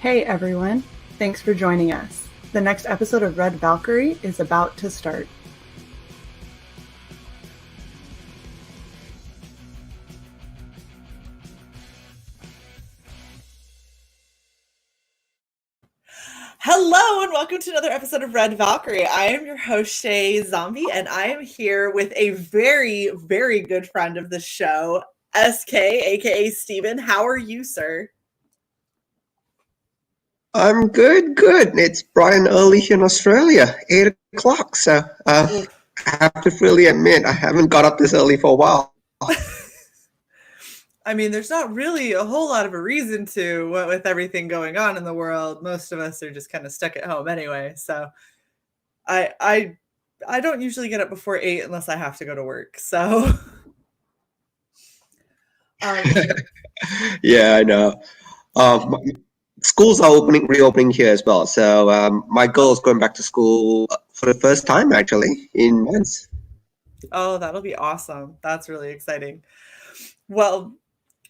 Hey everyone, thanks for joining us. The next episode of Red Valkyrie is about to start. Hello and welcome to another episode of Red Valkyrie. I am your host, Shae Zombie, and I am here with a very, very good friend of the show, SK, aka Steven. How are you, sir? I'm good. It's bright and early here in Australia, 8 o'clock. So I have to freely admit, I haven't got up this early for a while. I mean, there's not really a whole lot of a reason to, with everything going on in the world. Most of us are just kind of stuck at home anyway. So I don't usually get up before 8 unless I have to go to work. So Yeah, I know. Schools are reopening here as well. So my girl's going back to school for the first time actually in months. Oh, that'll be awesome. That's really exciting. Well,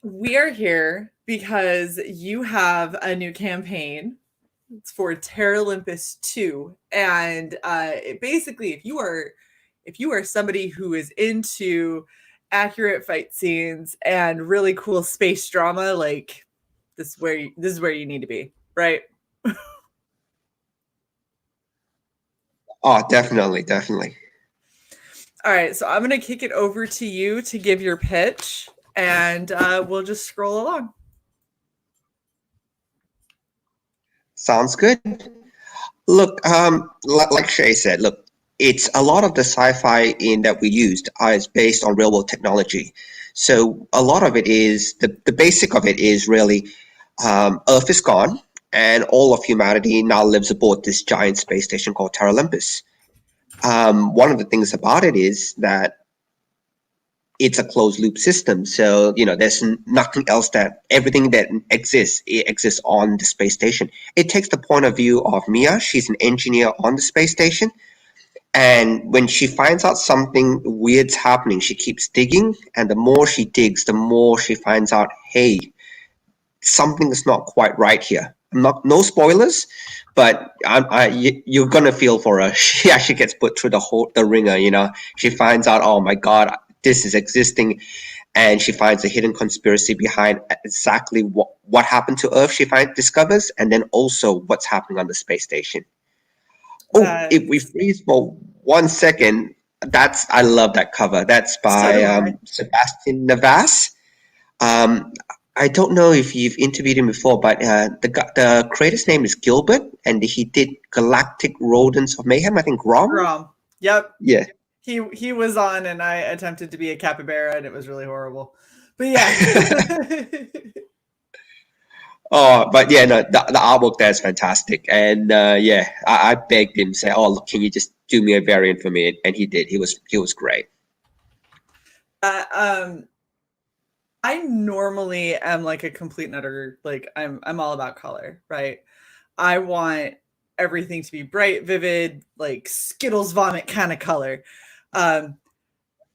we are here because you have a new campaign. It's for Terralympus 2. And basically, if you are somebody who is into accurate fight scenes and really cool space drama, like this is where you need to be, right? Oh, definitely. All right, so I'm going to kick it over to you to give your pitch, and we'll just scroll along. Sounds good. Look, like Shae said, look, it's a lot of the sci-fi in that we used is based on real-world technology. So a lot of it is the basic of it is really Earth is gone, and all of humanity now lives aboard this giant space station called Terralympus. One of the things about it is that it's a closed loop system. So, there's nothing else everything that exists, it exists on the space station. It takes the point of view of Mia. She's an engineer on the space station. And when she finds out something weird's happening, she keeps digging. And the more she digs, the more she finds out, hey, something is not quite right here. No spoilers, but you're gonna feel for her. She actually gets put through the ringer. She finds out, oh my god, this is existing, and she finds a hidden conspiracy behind exactly what happened to Earth. She discovers, and then also what's happening on the space station. If we freeze for 1 second, I love that cover. That's by Sebastian Navas. I don't know if you've interviewed him before, but the creator's name is Gilbert, and he did Galactic Rodents of Mayhem. I think Grom. Yep. Yeah. He was on, and I attempted to be a capybara, and it was really horrible. But yeah. But yeah, no, the artwork there is fantastic, and I begged him, say, oh, look, can you just do me a variant for me? And he did. He was great. I normally am like a complete and utter, like I'm all about color, right? I want everything to be bright, vivid, like Skittles vomit kind of color.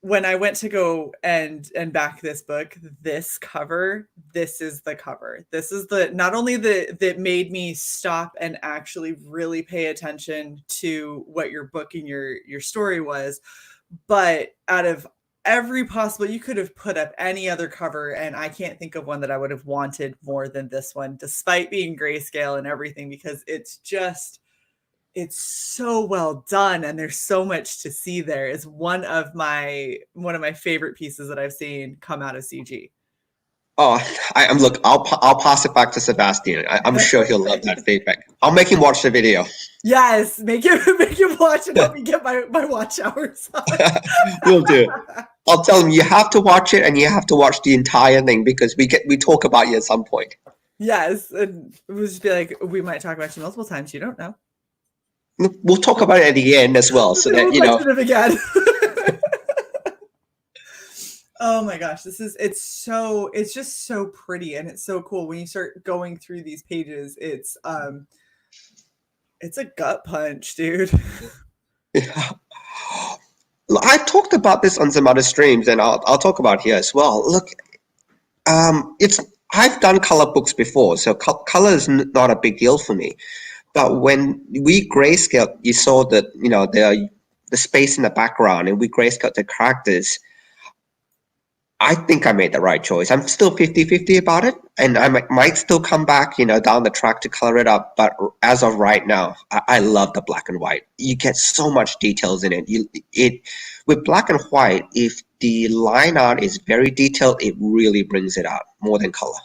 When I went to go and back this book, this cover, this is the cover. This is not only that made me stop and actually really pay attention to what your book and your story was, but out of every possible, you could have put up any other cover, and I can't think of one that I would have wanted more than this one, despite being grayscale and everything, because it's so well done, and there's so much to see there. It's one of my favorite pieces that I've seen come out of CG. Oh, I'll pass it back to Sebastian. I'm sure he'll love that feedback. I'll make him watch the video. Yes, make him watch and help me get my watch hours. We'll do. I'll tell him you have to watch it, and you have to watch the entire thing, because we talk about you at some point. Yes, and we'll just be like, we might talk about you multiple times. You don't know. We'll talk about it at the end as well, so that it again. Oh my gosh, it's just so pretty, and it's so cool when you start going through these pages. It's a gut punch, dude. Yeah. I talked about this on some other streams, and I'll talk about here as well. Look, I've done color books before, so color is not a big deal for me. But when we grayscale, you saw that, you know, the space in the background, and we grayscale the characters. I think I made the right choice. I'm still 50-50 about it, and I might still come back, you know, down the track to color it up. But as of right now, I love the black and white. You get so much details in it. With black and white, if the line art is very detailed, it really brings it out more than color.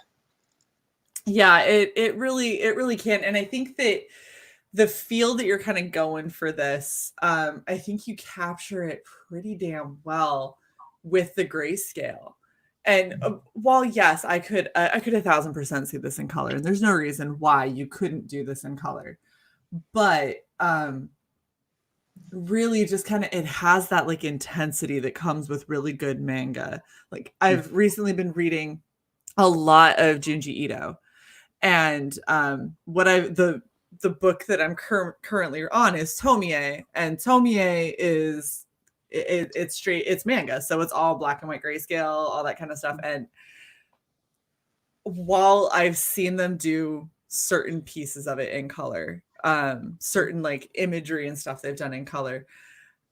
Yeah, it really can. And I think that the feel that you're kind of going for this, I think you capture it pretty damn well with the grayscale. And while yes, I could 1,000% see this in color, and there's no reason why you couldn't do this in color. But really just kind of, it has that like intensity that comes with really good manga. Like I've recently been reading a lot of Junji Ito, and the book that I'm currently on is Tomie, and Tomie is it's straight, it's manga, so it's all black and white grayscale, all that kind of stuff. And while I've seen them do certain pieces of it in color, certain like imagery and stuff they've done in color,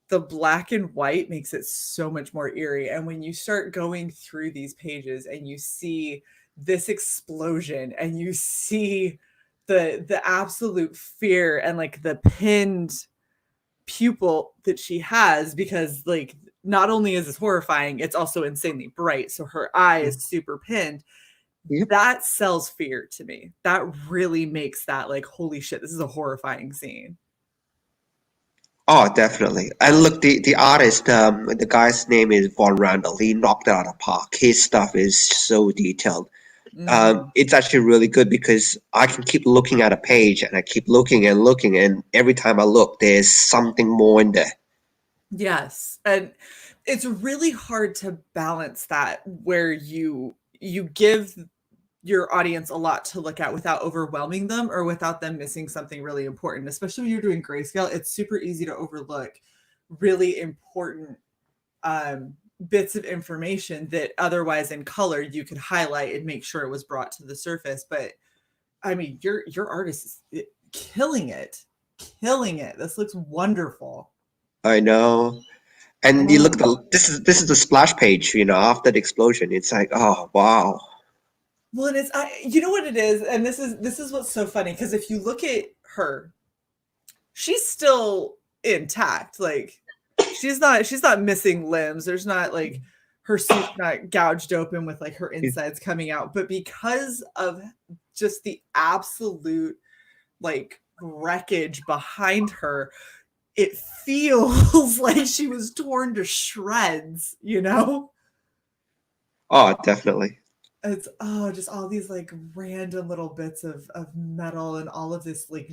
the black and white makes it so much more eerie. And when you start going through these pages and you see this explosion and you see the absolute fear and like the pinned pupil that she has, because like not only is this horrifying, it's also insanely bright, so her eye is super pinned. Yep. That sells fear to me. That really makes that like, holy shit, this is a horrifying scene. Oh, definitely. And look, the artist, the guy's name is Von Randall. He knocked it out of the park. His stuff is so detailed. It's actually really good because I can keep looking at a page and I keep looking and looking, and every time I look, there's something more in there. Yes, and it's really hard to balance that, where you give your audience a lot to look at without overwhelming them or without them missing something really important. Especially when you're doing grayscale, it's super easy to overlook really important bits of information that otherwise in color you could highlight and make sure it was brought to the surface. But I mean, your artist is killing it. This looks wonderful. I know. And you look at this is the splash page, you know, after the explosion. It's like, oh wow. Well, it is. You know what it is, and this is what's so funny, because if you look at her, she's still intact. Like she's not missing limbs. There's not like her suit's not gouged open with like her insides coming out. But because of just the absolute like wreckage behind her, it feels like she was torn to shreds, you know? Oh, definitely. It's just all these like random little bits of metal and all of this like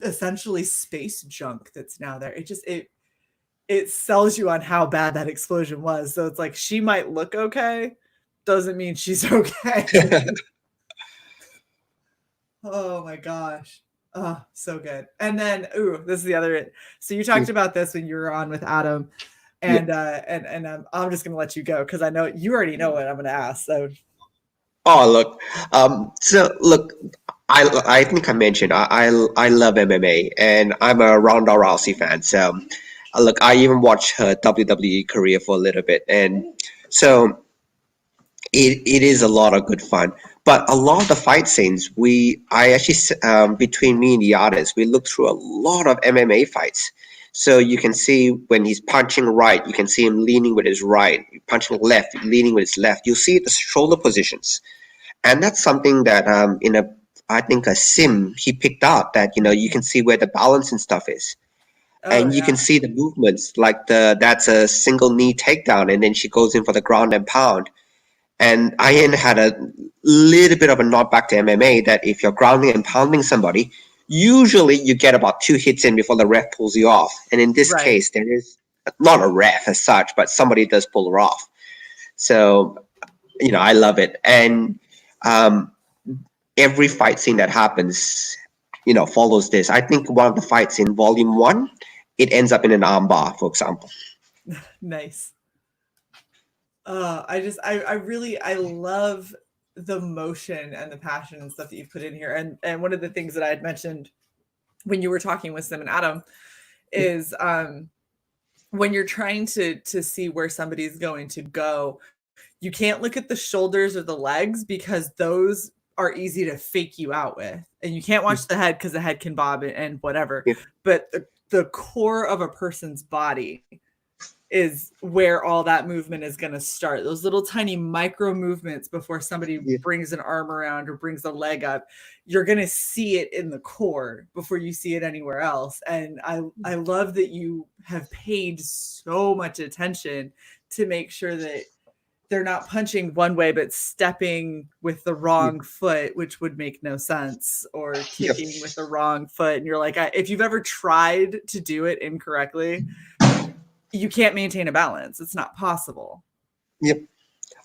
essentially space junk that's now there. It sells you on how bad that explosion was. So it's like, she might look okay, doesn't mean she's okay. Oh my gosh. Oh, so good. And then, this is the other. So you talked about this when you were on with Adam, and I'm just gonna let you go because I know you already know what I'm gonna ask. So. Oh look, I think I mentioned I love MMA and I'm a Ronda Rousey fan. So look, I even watched her WWE career for a little bit, and so it is a lot of good fun. But a lot of the fight scenes, I actually between me and the artist, we looked through a lot of MMA fights. So you can see when he's punching right, you can see him leaning with his right, punching left, leaning with his left. You'll see the shoulder positions. And that's something that I think a sim he picked out, that, you know, you can see where the balance and stuff is. And you can see the movements, like that's a single knee takedown, and then she goes in for the ground and pound. And Ian had a little bit of a nod back to MMA that if you're grounding and pounding somebody, usually you get about 2 hits in before the ref pulls you off. And in this case, there is not a ref as such, but somebody does pull her off. So, you know, I love it. And every fight scene that happens, you know, follows this. I think one of the fights in Volume 1, it ends up in an armbar, for example. Nice. I love the motion and the passion and stuff that you've put in here. And one of the things that I had mentioned when you were talking with Sim and Adam is when you're trying to see where somebody's going to go, you can't look at the shoulders or the legs because those are easy to fake you out with. And you can't watch the head because the head can bob and whatever. Yeah. But the core of a person's body is where all that movement is going to start. Those little tiny micro movements before somebody brings an arm around or brings a leg up, you're going to see it in the core before you see it anywhere else. And I love that you have paid so much attention to make sure that they're not punching one way, but stepping with the wrong foot, which would make no sense, or kicking with the wrong foot. And you're like, if you've ever tried to do it incorrectly, you can't maintain a balance. It's not possible. Yep.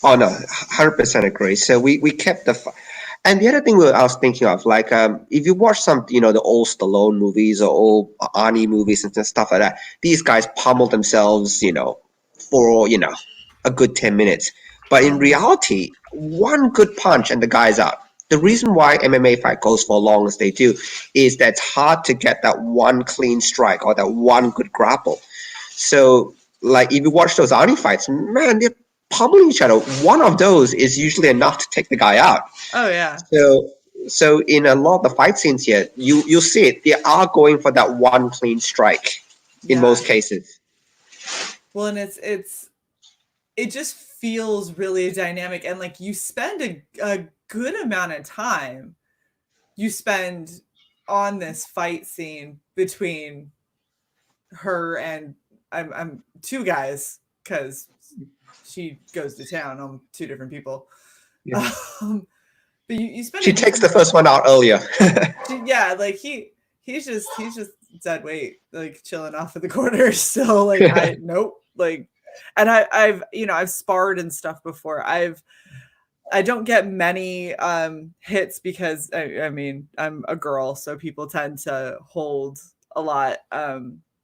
Oh no, 100% agree. So we kept and the other thing I was thinking of, like, if you watch some, the old Stallone movies or old Arnie movies and stuff like that, these guys pummel themselves, for, a good 10 minutes. But in reality, one good punch and the guy's out. The reason why MMA fight goes for as long as they do is that it's hard to get that one clean strike or that one good grapple. So, like, if you watch those Arnie fights, man, they're pummeling each other. One of those is usually enough to take the guy out. Oh, yeah. So in a lot of the fight scenes here, you'll see it. They are going for that one clean strike in most cases. Well, and it just feels really dynamic. And, like, you spend a good amount of time you spend on this fight scene between her and I'm two guys because she goes to town on two different people. Yeah. But you spend. She takes the first one out earlier. Like he's just dead weight, like chilling off in the corner. So like nope. Like, and I've sparred and stuff before. I don't get many hits because I mean I'm a girl, so people tend to hold a lot.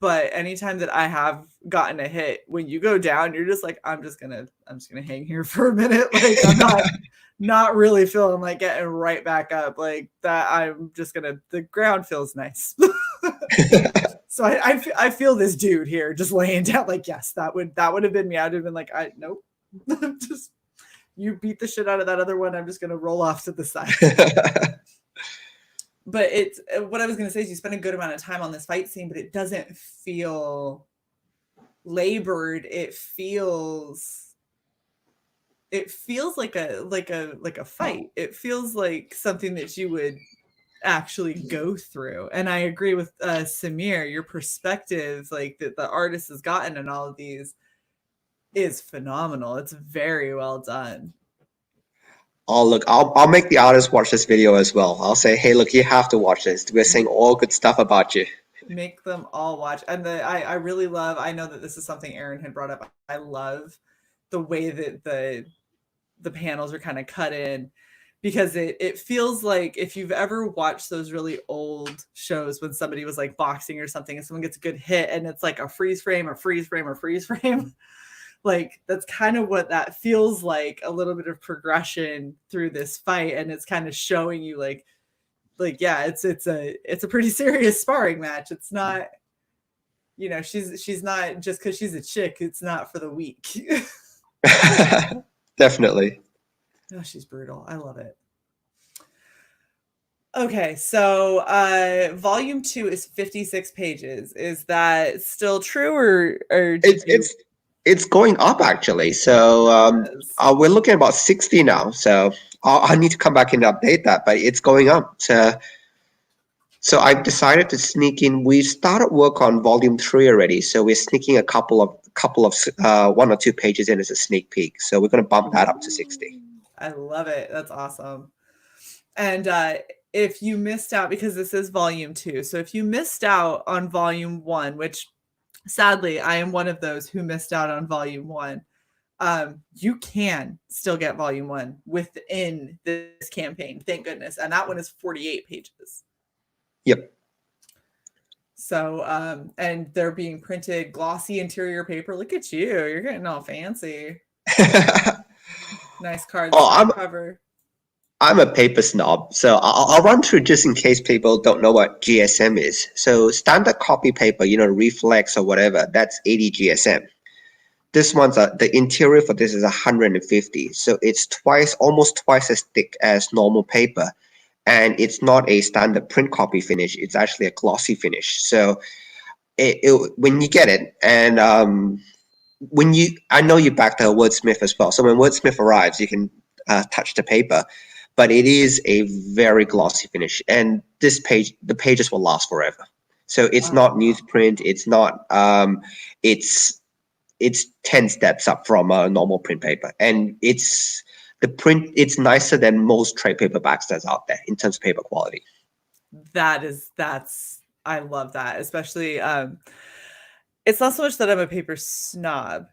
But anytime that I have gotten a hit, when you go down, you're just like, I'm just gonna hang here for a minute. Like I'm not really feeling like getting right back up like that. I'm just the ground feels nice. So I feel this dude here just laying down. Like, yes, that would have been me. I'd have been like, nope. Just you beat the shit out of that other one. I'm just gonna roll off to the side. But it's what I was going to say is you spend a good amount of time on this fight scene, but it doesn't feel labored. It feels like a fight. It feels like something that you would actually go through. And I agree with Samir, your perspective, like that the artist has gotten in all of these is phenomenal. It's very well done. Oh, look, I'll make the artist watch this video as well. I'll say, hey, look, you have to watch this. We're saying all good stuff about you. Make them all watch. And I really love, I know that this is something Aaron had brought up. I love the way that the panels are kind of cut in, because it feels like if you've ever watched those really old shows when somebody was like boxing or something and someone gets a good hit and it's like a freeze frame. Like that's kind of what that feels like, a little bit of progression through this fight. And it's kind of showing you like, yeah, it's a pretty serious sparring match. It's not, she's not just because she's a chick. It's not for the weak. Definitely. Oh, she's brutal. I love it. Okay, so volume 2 is 56 pages. Is that still true, or it's going up actually? So we're looking at about 60 now. So I need to come back and update that, but it's going up. So I've decided to sneak in. We started work on volume 3 already, so we're sneaking a couple of 1 or 2 pages in as a sneak peek. So we're going to bump that up to 60. I love it. That's awesome. And if you missed out, because this is volume 2, so if you missed out on volume 1, which sadly I am one of those who missed out on volume 1, you can still get volume 1 within this campaign, thank goodness. And that one is 48 pages. Yep. So and they're being printed glossy interior paper. Look at you, you're getting all fancy. Nice card cover. I'm a paper snob, so I'll run through just in case people don't know what GSM is. So standard copy paper, reflex or whatever, that's 80 GSM. This one's the interior for this is 150, so it's almost twice as thick as normal paper, and it's not a standard print copy finish. It's actually a glossy finish. So when you get it, and I know you backed a Wordsmith as well. So when Wordsmith arrives, you can touch the paper, but it is a very glossy finish, and the pages will last forever. So it's not newsprint. It's not. It's 10 steps up from a normal print paper, and it's nicer than most trade paperbacks that's out there in terms of paper quality. I love that, especially it's not so much that I'm a paper snob.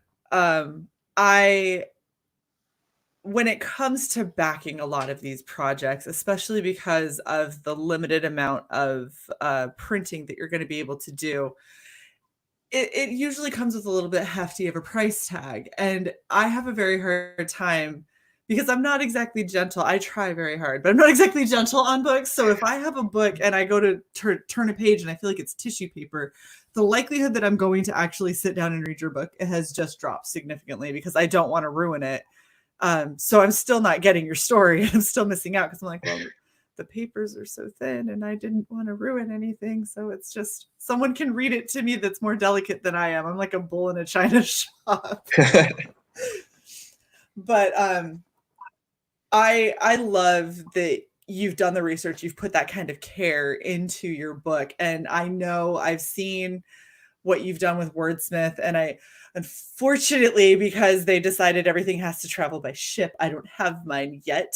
When it comes to backing a lot of these projects, especially because of the limited amount of printing that you're going to be able to do, it usually comes with a little bit hefty of a price tag. And I have a very hard time because I'm not exactly gentle. I try very hard, but I'm not exactly gentle on books. So if I have a book and I go to turn a page and I feel like it's tissue paper, the likelihood that I'm going to actually sit down and read your book has just dropped significantly because I don't want to ruin it. So I'm still not getting your story. I'm still missing out because I'm like, well, the papers are so thin and I didn't want to ruin anything. So it's just someone can read it to me that's more delicate than I am. I'm like a bull in a china shop. But I love that you've done the research. You've put that kind of care into your book. And I know I've seen what you've done with Wordsmith, and unfortunately, because they decided everything has to travel by ship, I don't have mine yet.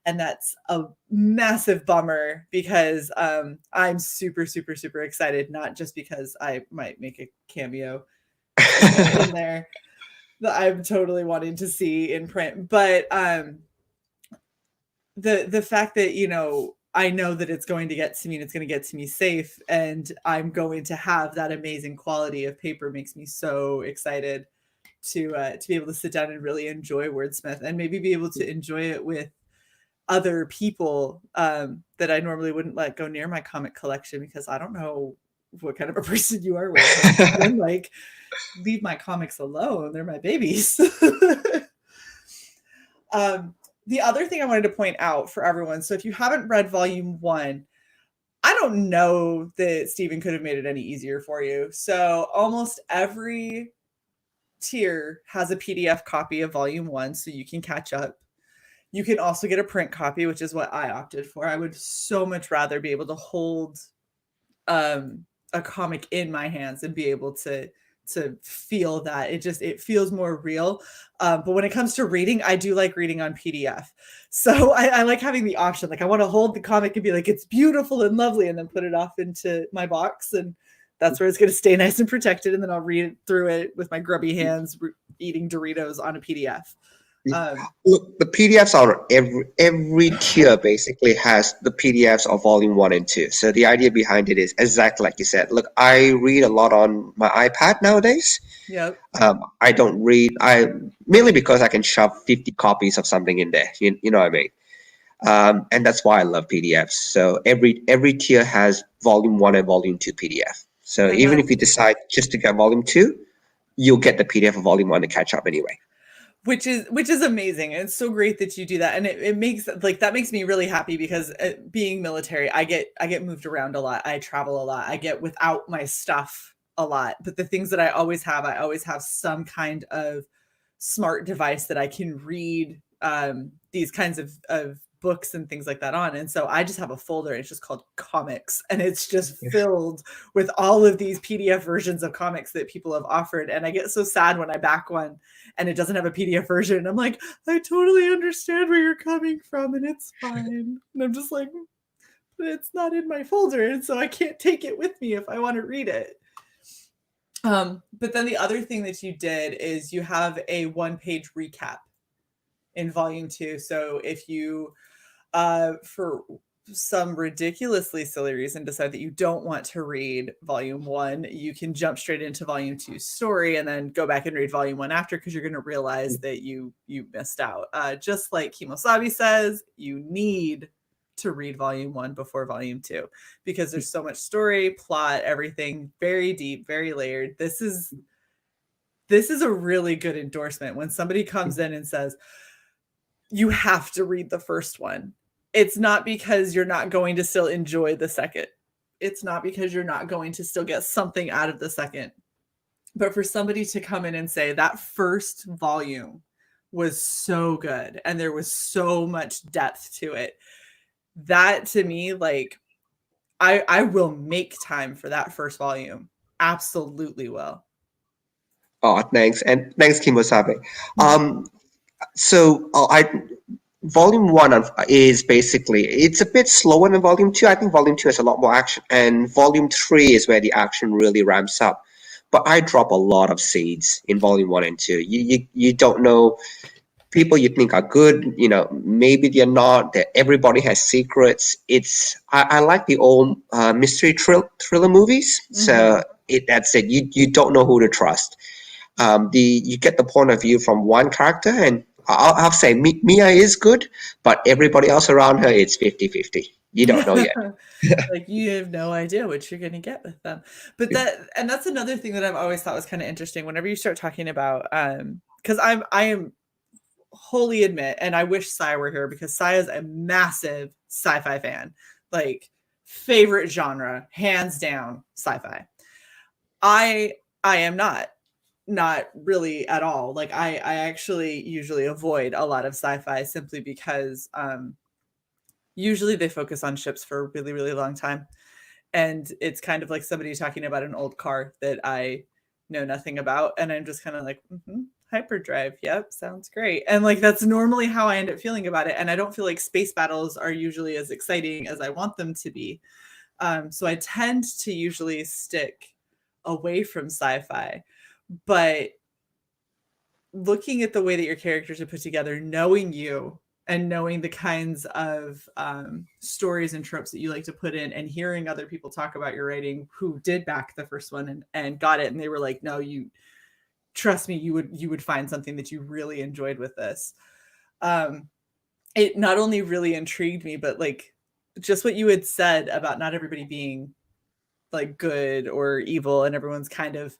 And that's a massive bummer because I'm super, super, super excited, not just because I might make a cameo in there that I'm totally wanting to see in print, but the fact that, I know that it's going to get to me and it's going to get to me safe and I'm going to have that amazing quality of paper makes me so excited to be able to sit down and really enjoy Wordsmith and maybe be able to enjoy it with other people that I normally wouldn't let go near my comic collection because I don't know what kind of a person you are with. I'm like, leave my comics alone. They're my babies. The other thing I wanted to point out for everyone, so if you haven't read volume 1, I don't know that Stephen could have made it any easier for you. So almost every tier has a PDF copy of volume 1, so you can catch up. You can also get a print copy, which is what I opted for. I would so much rather be able to hold a comic in my hands and be able to feel that it feels more real. But when it comes to reading, I do like reading on PDF. So I like having the option. Like I want to hold the comic and be like, it's beautiful and lovely, and then put it off into my box. And that's where it's going to stay nice and protected. And then I'll read through it with my grubby hands, eating Doritos on a PDF. Look, the PDFs are every tier basically has the PDFs of volume 1 and 2. So the idea behind it is exactly like you said. Look, I read a lot on my iPad nowadays. Yep. I don't read. Mainly because I can shove 50 copies of something in there. You know what I mean? And that's why I love PDFs. So every tier has volume 1 and volume 2 PDF. So even if you decide just to get volume 2, you'll get the PDF of volume 1 to catch up anyway. Which is amazing. And it's so great that you do that. And it makes that makes me really happy because being military, I get moved around a lot. I travel a lot. I get without my stuff a lot. But the things that I always have some kind of smart device that I can read these kinds of books and things like that on. And so I just have a folder. It's just called comics. And it's just filled with all of these PDF versions of comics that people have offered. And I get so sad when I back one and it doesn't have a PDF version. I'm like, I totally understand where you're coming from and it's fine. And I'm just like, but it's not in my folder. And so I can't take it with me if I want to read it. But then the other thing that you did is you have a 1-page recap in volume 2. So if you, for some ridiculously silly reason decide that you don't want to read volume 1, you can jump straight into volume 2's story and then go back and read volume 1 after, because you're going to realize that you missed out. Just like Kimosabi says, you need to read volume 1 before volume 2, because there's so much story, plot, everything very deep, very layered. This is a really good endorsement when somebody comes in and says, you have to read the first one. It's not because you're not going to still enjoy the second. It's not because you're not going to still get something out of the second. But for somebody to come in and say that first volume was so good and there was so much depth to it, that to me, like, I will make time for that first volume. Absolutely will. Oh, thanks. And thanks, Kimosabe. So volume 1 is basically, it's a bit slower than volume 2. I think volume 2 has a lot more action, and volume 3 is where the action really ramps up. But I drop a lot of seeds in volume 1 and 2. You don't know people you think are good, maybe they're not. That everybody has secrets. I like the old mystery thriller movies. Mm-hmm. So that's it. You don't know who to trust. You get the point of view from one character, and I'll say Mia is good, but everybody else around her, it's 50-50. You don't know yet. Like, you have no idea what you're going to get with them. But that's another thing that I've always thought was kind of interesting whenever you start talking about, because I am wholly admit, and I wish Sai were here, because Sai is a massive sci-fi fan, like favorite genre, hands down, sci-fi. I am not really at all. Like, I actually usually avoid a lot of sci-fi simply because usually they focus on ships for a really, really long time. And it's kind of like somebody talking about an old car that I know nothing about. And I'm just kind of like, hyperdrive. Yep. Sounds great. And like, that's normally how I end up feeling about it. And I don't feel like space battles are usually as exciting as I want them to be. So I tend to usually stick away from sci-fi. But looking at the way that your characters are put together, knowing you and knowing the kinds of stories and tropes that you like to put in, and hearing other people talk about your writing who did back the first one and got it, and they were like, no, you trust me, you would find something that you really enjoyed with this. It not only really intrigued me, but like just what you had said about not everybody being like good or evil, and everyone's kind of,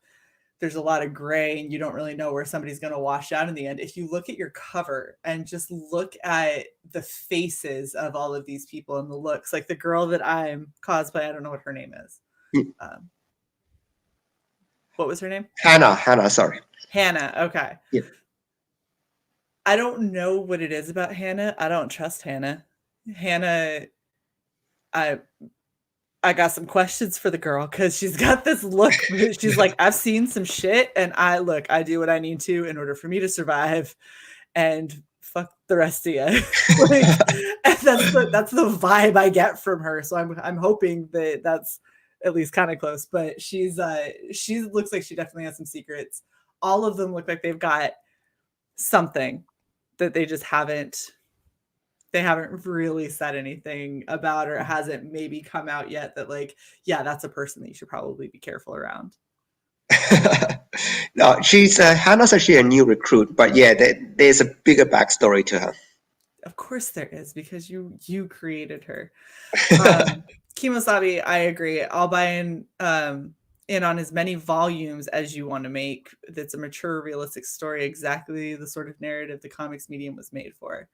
there's a lot of gray and you don't really know where somebody's going to wash out in the end. If you look at your cover and just look at the faces of all of these people and the looks, like the girl that I'm cosplay, I don't know what her name is. What was her name? Hannah, sorry. Hannah. Okay. Yeah. I don't know what it is about Hannah. I don't trust Hannah. Hannah, I got some questions for the girl, because she's got this look. She's like, I've seen some shit, and I do what I need to in order for me to survive, and fuck the rest of you. Like, that's the vibe I get from her. So I'm hoping that that's at least kind of close. But she looks like she definitely has some secrets. All of them look like they've got something that they just haven't really said anything about, or it hasn't maybe come out yet that, like, yeah, that's a person that you should probably be careful around. No, Hannah's actually a new recruit, but yeah, there's a bigger backstory to her. Of course there is, because you created her. Kimosabi, I agree. I'll buy in on as many volumes as you want to make. That's a mature, realistic story, exactly the sort of narrative the comics medium was made for.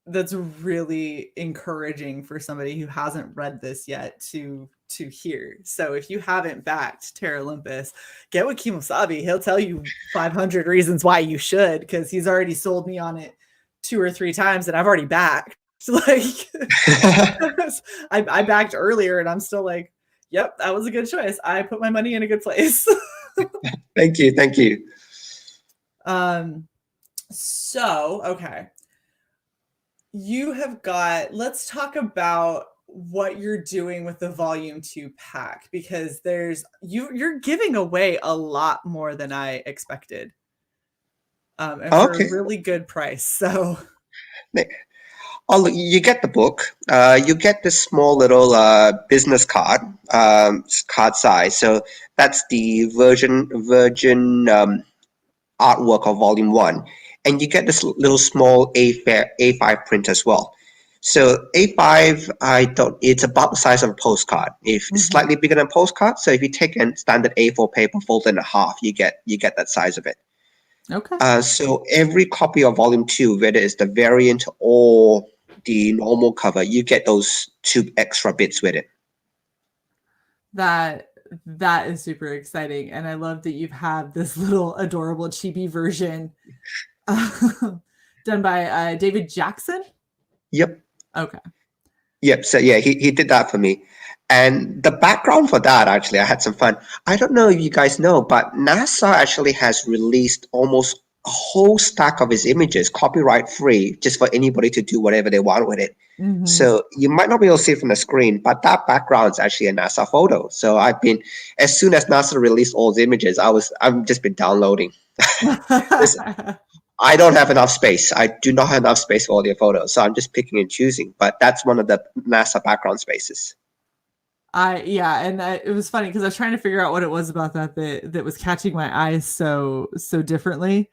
That's really encouraging for somebody who hasn't read this yet to hear. So if you haven't backed Terralympus, get with Kimosabi. He'll tell you 500 reasons why you should, because he's already sold me on it 2 or 3 times, and I've already backed. Like, I backed earlier, and I'm still like, yep, that was a good choice. I put my money in a good place. Thank you. So, okay. Let's talk about what you're doing with the volume 2 pack, because you're giving away a lot more than I expected. And for a really good price. So Oh, look, you get the book. You get this small little business card, card size. So that's the Virgin artwork of Volume One, and you get this little small A5 print as well. So A5, I don't. It's about the size of a postcard. If it's slightly bigger than a postcard, so if you take a standard A4 paper, fold it in half, you get that size of it. Okay. So every copy of Volume 2, whether it's the variant or the normal cover, you get those 2 extra bits with it. That is super exciting, and I love that you have this little adorable chibi version done by David Jackson. Yep. Okay. Yep. So yeah, he did that for me. And the background for that, actually, I had some fun. I don't know if you guys know, but NASA actually has released almost a whole stack of his images, copyright free, just for anybody to do whatever they want with it. So you might not be able to see it from the screen, but that background is actually a NASA photo. So as soon as NASA released all the images, I've just been downloading. I don't have enough space. I do not have enough space for all their photos, so I'm just picking and choosing. But that's one of the NASA background spaces. It was funny because I was trying to figure out what it was about that was catching my eyes so differently.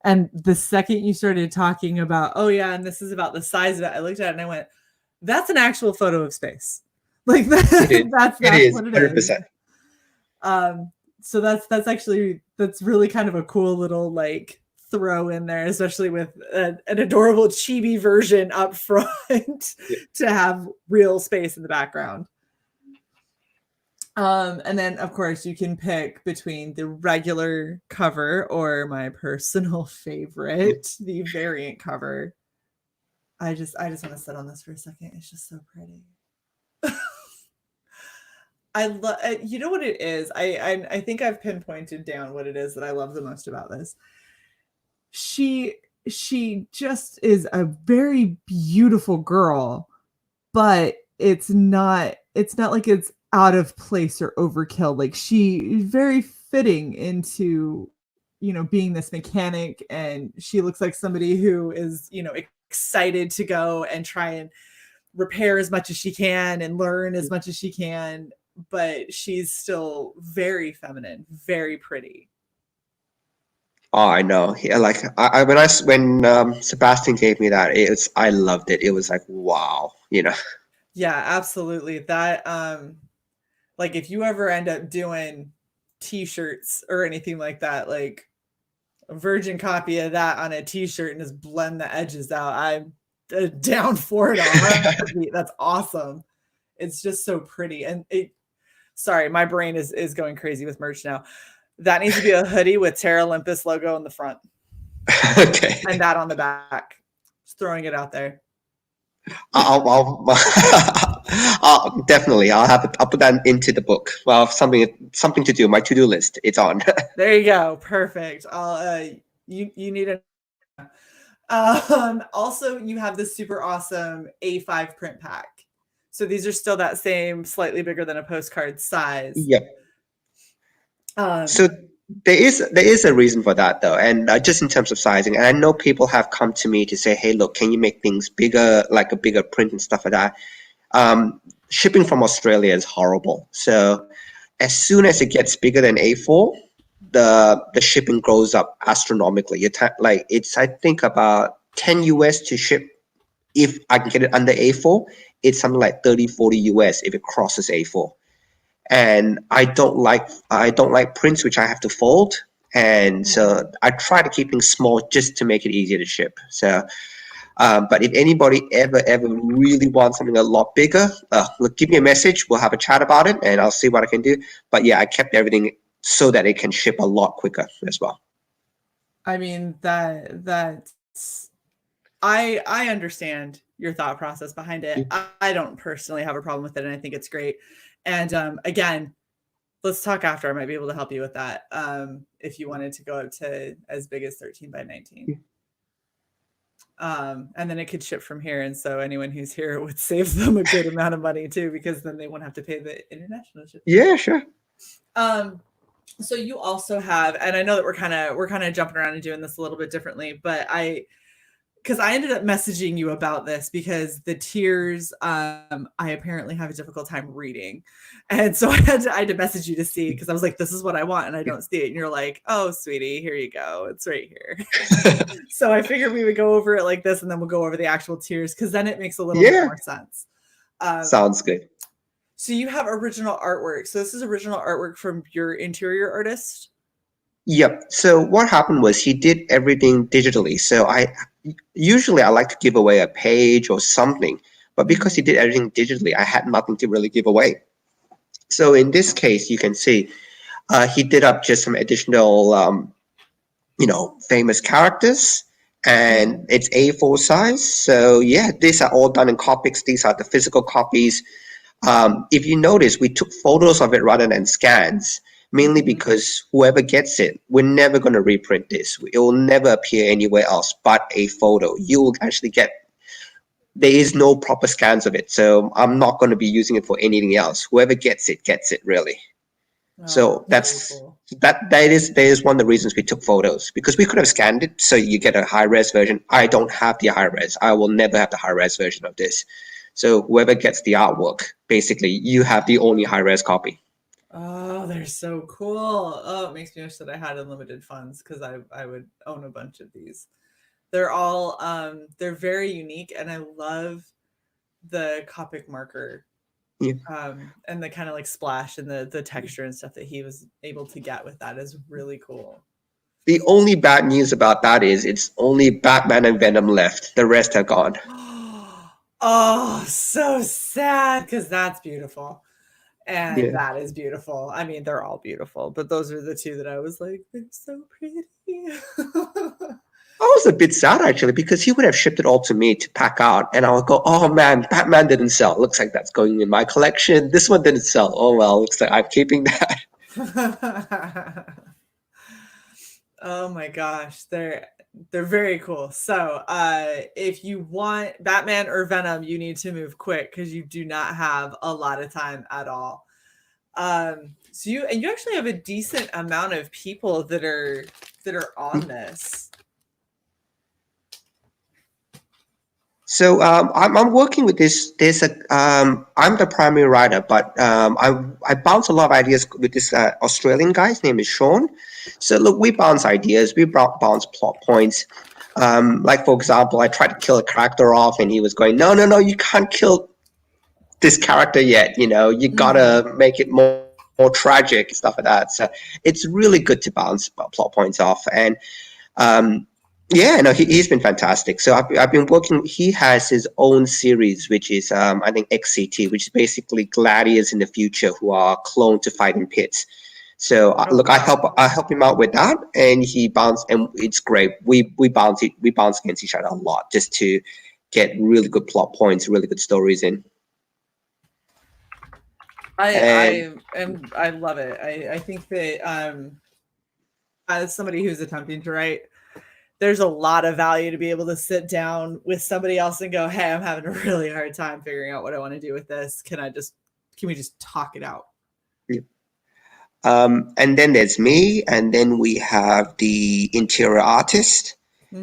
And the second you started talking about, oh yeah, and this is about the size of it, I looked at it and I went, that's an actual photo of space. Like that's what it is. 100%. So that's really kind of a cool little like throw in there, especially with an adorable chibi version up front to have real space in the background. And then of course you can pick between the regular cover or my personal favorite, the variant cover. I just want to sit on this for a second. It's just so pretty. I love, you know what it is? I think I've pinpointed down what it is that I love the most about this. She just is a very beautiful girl, but it's not like it's out of place or overkill. Like she very fitting into, being this mechanic, and she looks like somebody who is, excited to go and try and repair as much as she can and learn as much as she can, but she's still very feminine, very pretty. Oh, I know. Yeah, like when Sebastian gave me that, I loved it. It was like, wow, Yeah, absolutely. That like if you ever end up doing t-shirts or anything like that, like a virgin copy of that on a t-shirt and just blend the edges out, I'm down for it. That's awesome. It's just so pretty. And sorry, my brain is going crazy with merch now. That needs to be a hoodie with Terralympus logo on the front. Okay. And that on the back. Just throwing it out there. I'll definitely. I'll put that into the book. Well, something to do. My to-do list. It's on. There you go. Perfect. You need a. Also, you have this super awesome A5 print pack. So these are still that same, slightly bigger than a postcard size. Yep. So there is a reason for that though, and just in terms of sizing, and I know people have come to me to say, hey, look, can you make things bigger, like a bigger print and stuff like that. Shipping from Australia is horrible. So as soon as it gets bigger than A4, the shipping goes up astronomically. It's I think about 10 US to ship. If I can get it under A4, it's something like 30, 40 US if it crosses A4. And I don't like prints which I have to fold, and so I try to keep things small just to make it easier to ship. So, but if anybody ever really wants something a lot bigger, look, give me a message. We'll have a chat about it, and I'll see what I can do. But yeah, I kept everything so that it can ship a lot quicker as well. I mean that's I understand your thought process behind it. I don't personally have a problem with it, and I think it's great. And again, let's talk after. I might be able to help you with that if you wanted to go up to as big as 13 by 19. And then it could ship from here. And so anyone who's here would save them a good amount of money too, because then they won't have to pay the international shipping. Yeah, sure. So you also have, and I know that we're kind of jumping around and doing this a little bit differently, but because I ended up messaging you about this because the tiers, I apparently have a difficult time reading. And so I had to message you to see, because I was like, this is what I want, and I don't see it. And you're like, oh, sweetie, here you go. It's right here. So I figured we would go over it like this, and then we'll go over the actual tiers, because then it makes a little bit more sense. Sounds good. So you have original artwork. So this is original artwork from your interior artist? Yep. So what happened was he did everything digitally. So usually I like to give away a page or something, but because he did everything digitally, I had nothing to really give away. So in this case, you can see he did up just some additional, famous characters, and it's A4 size. So yeah, these are all done in Copics. These are the physical copies. If you notice, we took photos of it rather than scans, mainly because whoever gets it, we're never going to reprint this. It will never appear anywhere else but a photo. You will actually there is no proper scans of it. So I'm not going to be using it for anything else. Whoever gets it, really. Oh, So cool. that is one of the reasons we took photos, because we could have scanned it so you get a high res version. I don't have the high res. I will never have the high res version of this. So whoever gets the artwork, basically, you have the only high res copy. Oh, they're so cool. Oh, it makes me wish that I had unlimited funds, because I would own a bunch of these. They're all they're very unique, and I love the Copic marker. Yeah. And the kind of like splash and the texture and stuff that he was able to get with that is really cool. The only bad news about that is it's only Batman and Venom left. The rest have gone. Oh, so sad, because that's beautiful. And Yeah. that is beautiful. I mean, they're all beautiful, but those are the two that I was like, they're so pretty. I was a bit sad, actually, because he would have shipped it all to me to pack out, and I would go, oh man, Batman didn't sell. Looks like that's going in my collection. This one didn't sell. Oh well, looks like I'm keeping that. Oh my gosh, they're very cool. So if you want Batman or Venom, you need to move quick, because you do not have a lot of time at all. So you actually have a decent amount of people that are on this. So I'm working with this. I'm the primary writer, but I bounce a lot of ideas with this Australian guy. His name is Sean. So look, we bounce ideas, we bounce plot points. Like for example, I tried to kill a character off, and he was going, no, you can't kill this character yet. You gotta make it more tragic, stuff like that. So it's really good to bounce plot points off, and yeah, no, he's been fantastic. So I've been working. He has his own series, which is I think XCT, which is basically gladiators in the future who are cloned to fight in pits. So look, I help him out with that, and he bounce, and it's great. We bounce against each other a lot just to get really good plot points, really good stories in. I love it. I think that as somebody who's attempting to write, there's a lot of value to be able to sit down with somebody else and go, hey, I'm having a really hard time figuring out what I want to do with this. Can we just talk it out? Yeah. And then there's me, and then we have the interior artist,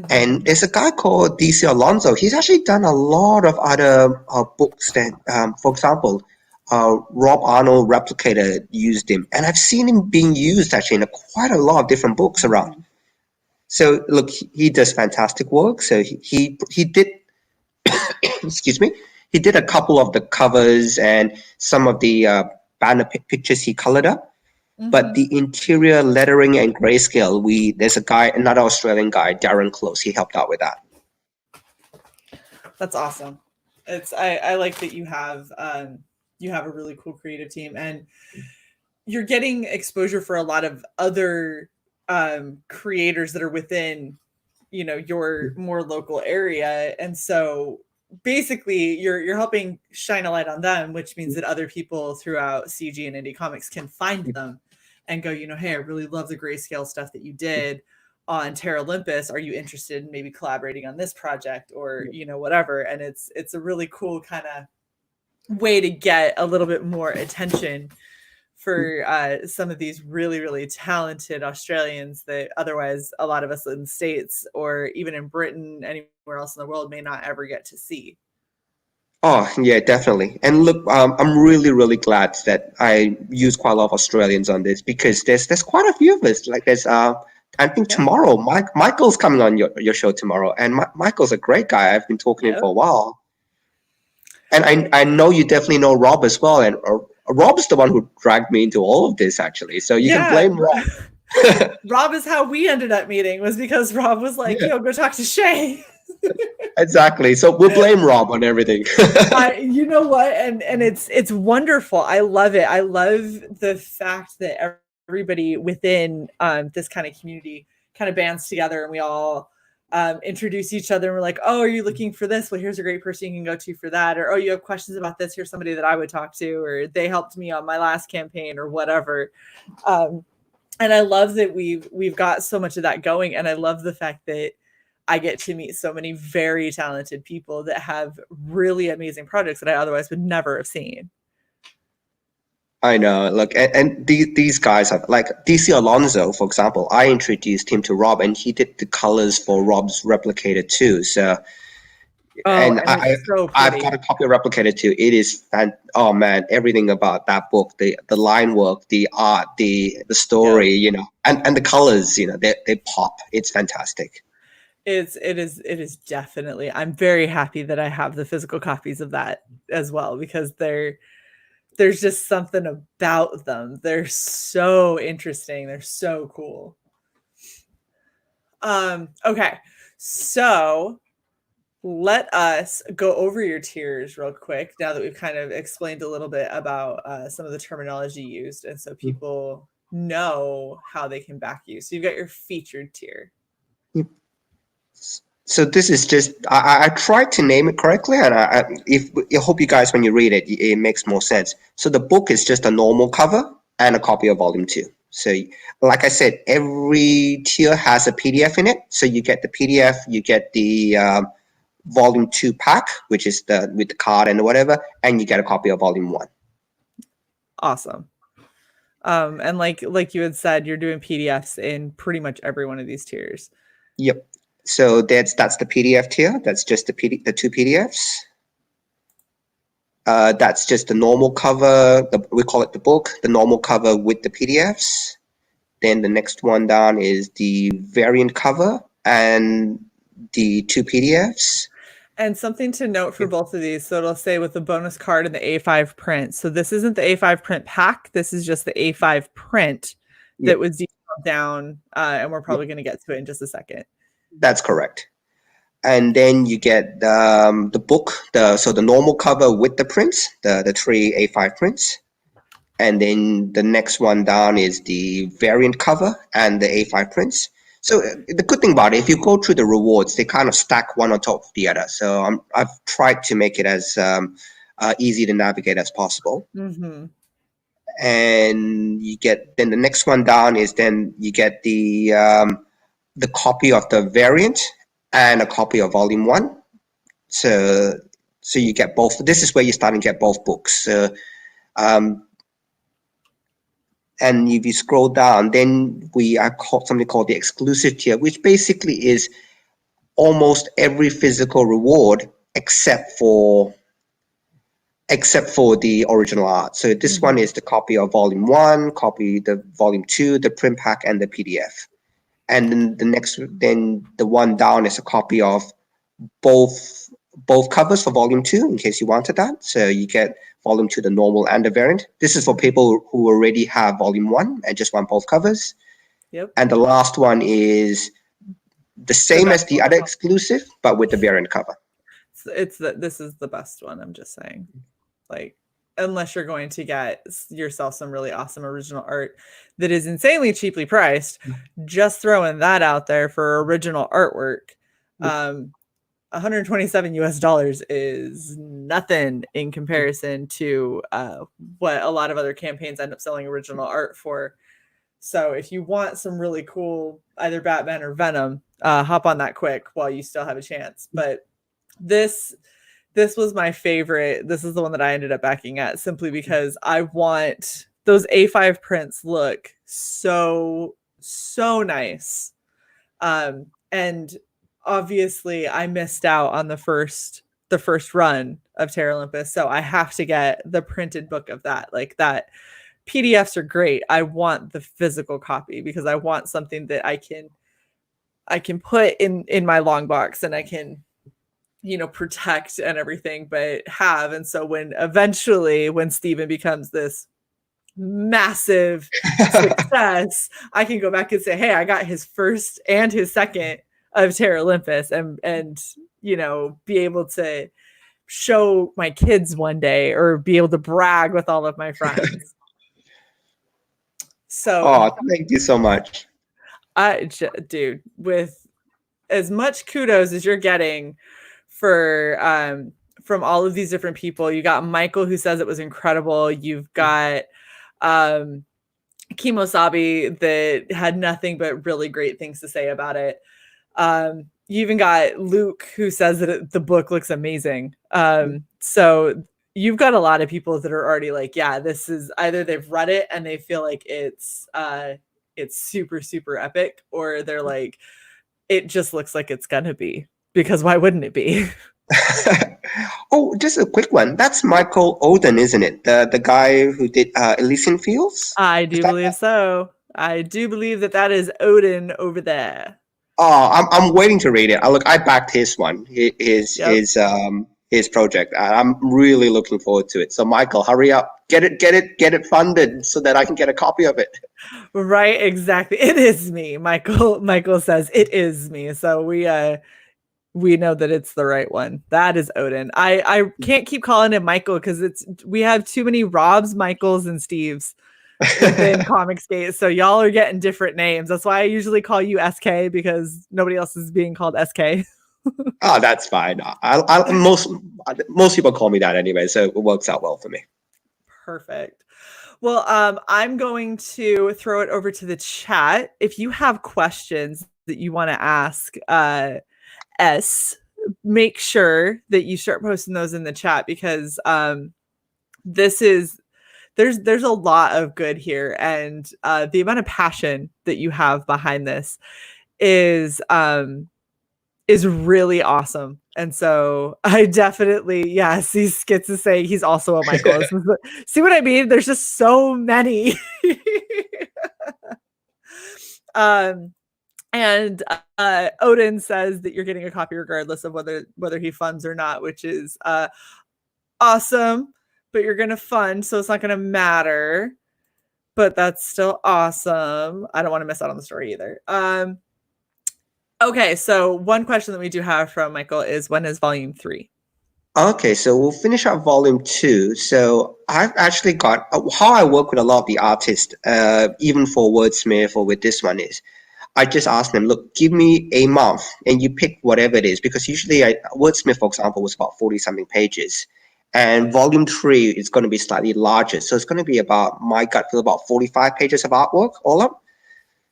and there's a guy called DC Alonso. He's actually done a lot of other books that, for example, Rob Arnold Replicator used him, and I've seen him being used actually in quite a lot of different books around. So look, he does fantastic work. So he did, excuse me, he did a couple of the covers and some of the banner pictures he colored up. But the interior lettering and grayscale, there's another Australian guy, Darren Close. He helped out with that. That's awesome. I like that you have a really cool creative team, and you're getting exposure for a lot of other creators that are within your more local area, and so basically you're helping shine a light on them, which means that other people throughout CG and indie comics can find them and go, hey, I really love the grayscale stuff that you did on Terralympus. Are you interested in maybe collaborating on this project, or whatever? And it's a really cool kind of way to get a little bit more attention for some of these really, really talented Australians that otherwise a lot of us in the States or even in Britain, anywhere else in the world may not ever get to see. Oh, yeah, definitely. And look, I'm really, really glad that I use quite a lot of Australians on this because there's quite a few of us. Like there's I think tomorrow, Michael's coming on your show tomorrow, and Michael's a great guy. I've been talking to him for a while. And I know you definitely know Rob as well, and Rob's the one who dragged me into all of this actually. So you can blame Rob. Rob is how we ended up meeting, was because Rob was like, yo, go talk to Shae. Exactly. So we'll blame Rob on everything. You know what? And it's wonderful. I love it. I love the fact that everybody within this kind of community kind of bands together, and we all introduce each other, and we're like, oh, are you looking for this? Well, here's a great person you can go to for that. Or, oh, you have questions about this, here's somebody that I would talk to, or they helped me on my last campaign or whatever. And I love that we've got so much of that going. And I love the fact that I get to meet so many very talented people that have really amazing projects that I otherwise would never have seen. I know. Look, and these guys have, like DC Alonso, for example. I introduced him to Rob, and he did the colors for Rob's Replicator too. So, I've got a copy of Replicator too. It is oh man, everything about that book, the line work, the art, the story, you know, and the colors, you know, they pop. It's fantastic. It is definitely. I'm very happy that I have the physical copies of that as well, because there's just something about them. They're so interesting. They're so cool. Okay, so let us go over your tiers real quick now that we've kind of explained a little bit about some of the terminology used, and so people know how they can back you. So you've got your featured tier. So this is just, I tried to name it correctly, and I hope you guys, when you read it, it makes more sense. So the book is just a normal cover and a copy of Volume 2. So like I said, every tier has a PDF in it. So you get the PDF, you get the Volume 2 pack, which is with the card and whatever, and you get a copy of Volume 1. Awesome. And like you had said, you're doing PDFs in pretty much every one of these tiers. Yep. So that's the PDF tier. That's just the two PDFs. That's just the normal cover. We call it the book, the normal cover with the PDFs. Then the next one down is the variant cover and the two PDFs. And something to note for both of these. So it'll say with the bonus card and the A5 print. So this isn't the A5 print pack. This is just the A5 print that was detailed down. And we're probably going to get to it in just a second. That's correct. And then you get the book, so the normal cover with the prints, the three A5 prints. And then the next one down is the variant cover and the A5 prints. So the good thing about it, if you go through the rewards, they kind of stack one on top of the other. So I've tried to make it as easy to navigate as possible. Mm-hmm. And you get, then the next one down is then you get the copy of the variant and a copy of Volume 1. So you get both. This is where you're starting to get both books. And if you scroll down, then we are something called the exclusive tier, which basically is almost every physical reward except for the original art. So this one is the copy of Volume 1, the Volume 2, the print pack, and the PDF. And then the one down is a copy of both covers for Volume 2 in case you wanted that. So you get Volume 2, the normal and the variant. This is for people who already have Volume 1 and just want both covers. Yep. And the last one is the same as the other exclusive, but with the variant cover. This is the best one, I'm just saying. Like, unless you're going to get yourself some really awesome original art that is insanely cheaply priced, just throwing that out there for original artwork. $127 is nothing in comparison to what a lot of other campaigns end up selling original art for. So if you want some really cool, either Batman or Venom, hop on that quick while you still have a chance. But this was my favorite. This is the one that I ended up backing at simply because I want those A5 prints look so nice. And obviously I missed out on the first run of Terralympus, so I have to get the printed book of that. Like, that PDFs are great. I want the physical copy because I want something that I can put in my long box and I can, you know, protect and everything, but have. And so when Steven becomes this massive success, I can go back and say, hey, I got his first and his second of Terralympus, and you know, be able to show my kids one day, or be able to brag with all of my friends. So thank you so much. Dude, with as much kudos as you're getting for from all of these different people, you got Michael, who says it was incredible. You've got Kimosabi, that had nothing but really great things to say about it. You even got Luke, who says that the book looks amazing. So you've got a lot of people that are already like, yeah, this is either they've read it and they feel like it's super, super epic, or they're like, it just looks like it's gonna be, because why wouldn't it be? Oh, just a quick one. That's Michael Oden, isn't it? The guy who did Elysian Fields? I do believe so. I do believe that is Odin over there. Oh, I'm waiting to read it. I backed his one, his project. I'm really looking forward to it. So Michael, hurry up, get it funded so that I can get a copy of it. Right, exactly. It is me, Michael. Michael says it is me. So we know that it's the right one. That is Odin. I can't keep calling him Michael because we have too many Robs, Michaels, and Steves within Comicsgate. So y'all are getting different names. That's why I usually call you SK, because nobody else is being called SK. Oh, that's fine. Most people call me that anyway, so it works out well for me. Perfect. Well, I'm going to throw it over to the chat. If you have questions that you want to ask S, make sure that you start posting those in the chat, because there's a lot of good here, and the amount of passion that you have behind this is really awesome. And so I definitely, see Skits is saying he's also a Michael. See what I mean? There's just so many. And Odin says that you're getting a copy regardless of whether he funds or not, which is awesome. But you're gonna fund, so it's not gonna matter. But that's still awesome. I don't want to miss out on the story either. Okay, so one question that we do have from Michael is, when is volume 3? Okay, so we'll finish up volume 2. So I've actually got how I work with a lot of the artists, even for Wordsmith or with this one, is I just ask them, look, give me a month and you pick whatever it is, because usually Wordsmith, for example, was about 40 something pages. And volume 3 is going to be slightly larger. So it's going to be about, my gut feel, about 45 pages of artwork all up.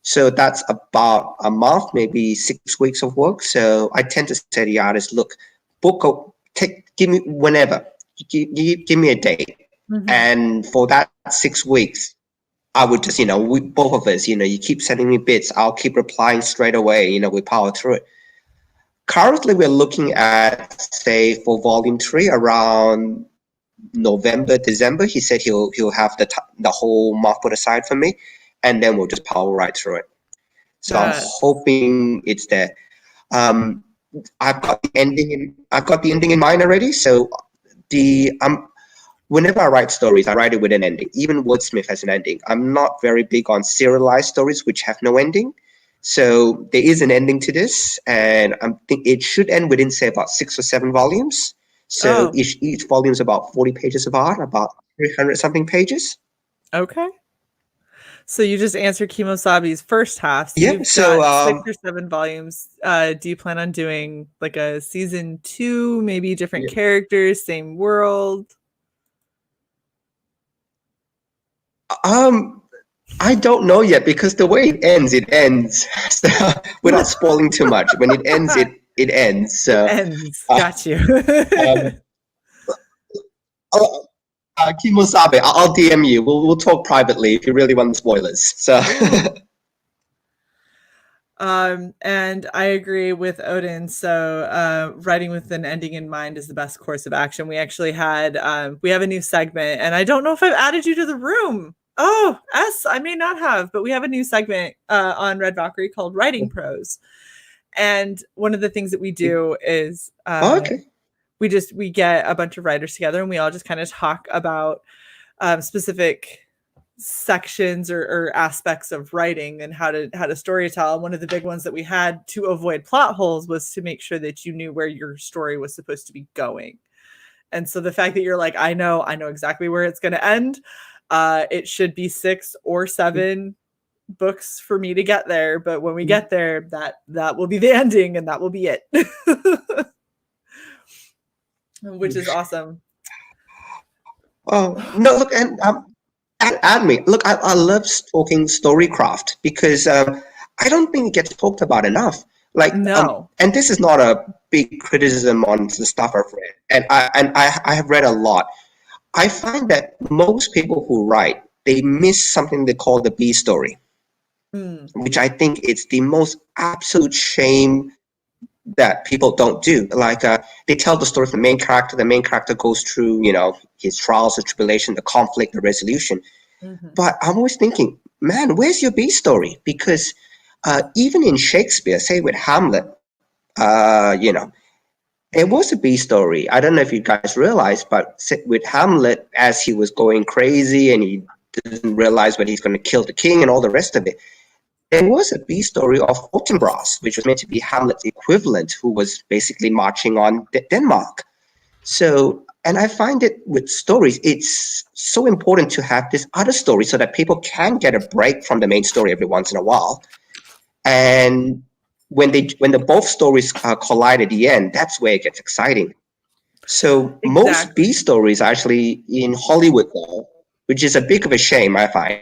So that's about a month, maybe 6 weeks of work. So I tend to say to the artist, look, give me whenever, give me a date. Mm-hmm. And for that 6 weeks, I would just, both of us, you keep sending me bits. I'll keep replying straight away, we power through it. Currently, we're looking at, say, for volume 3 around November, December. He said he'll have the whole month put aside for me, and then we'll just power right through it. So I'm hoping it's there. I've got the ending in mind already. So whenever I write stories, I write it with an ending. Even Wordsmith has an ending. I'm not very big on serialized stories which have no ending. So there is an ending to this, and I think it should end within, say, about 6 or 7 volumes. So each volume is about 40 pages of art, about 300 something pages. Okay. So you just answered Kimosabi's first half. So you've got 6 or 7 volumes. Do you plan on doing like a season 2, maybe different characters, same world? I don't know yet, because the way it ends so, without spoiling too much. When it ends, it ends. So, it ends. Got you. Kimosabe, I'll DM you. We'll talk privately if you really want the spoilers. So. And I agree with Odin. So writing with an ending in mind is the best course of action. We actually had we have a new segment, and I don't know if I've added you to the room. Oh, S, I may not have, but we have a new segment on Red Valkyrie called Writing Prose. And one of the things that we do is Okay. we get a bunch of writers together, and we all just kind of talk about specific sections or aspects of writing and how to story tell. One of the big ones that we had to avoid plot holes was to make sure that you knew where your story was supposed to be going. And so the fact that you're like, I know exactly where it's going to end. It should be 6 or 7 books for me to get there, but when we get there, that will be the ending, and that will be it. Which is awesome. Oh no! Look, and add me. Look, I love talking storycraft because I don't think it gets talked about enough. Like, no, and this is not a big criticism on the stuff I've read, and I have read a lot. I find that most people who write, they miss something they call the B story, which I think it's the most absolute shame that people don't do. Like they tell the story of the main character. The main character goes through, his trials, the tribulation, the conflict, the resolution. But I'm always thinking, man, where's your B story? Because even in Shakespeare, say with Hamlet, there was a B story. I don't know if you guys realize, but with Hamlet, as he was going crazy and he didn't realize when he's going to kill the king and all the rest of it, there was a B story of Fortinbras, which was meant to be Hamlet's equivalent, who was basically marching on Denmark. So, and I find it with stories, it's so important to have this other story so that people can get a break from the main story every once in a while. And when the both stories collide at the end, that's where it gets exciting. So most B stories are actually in Hollywood, though, which is a bit of a shame, I find.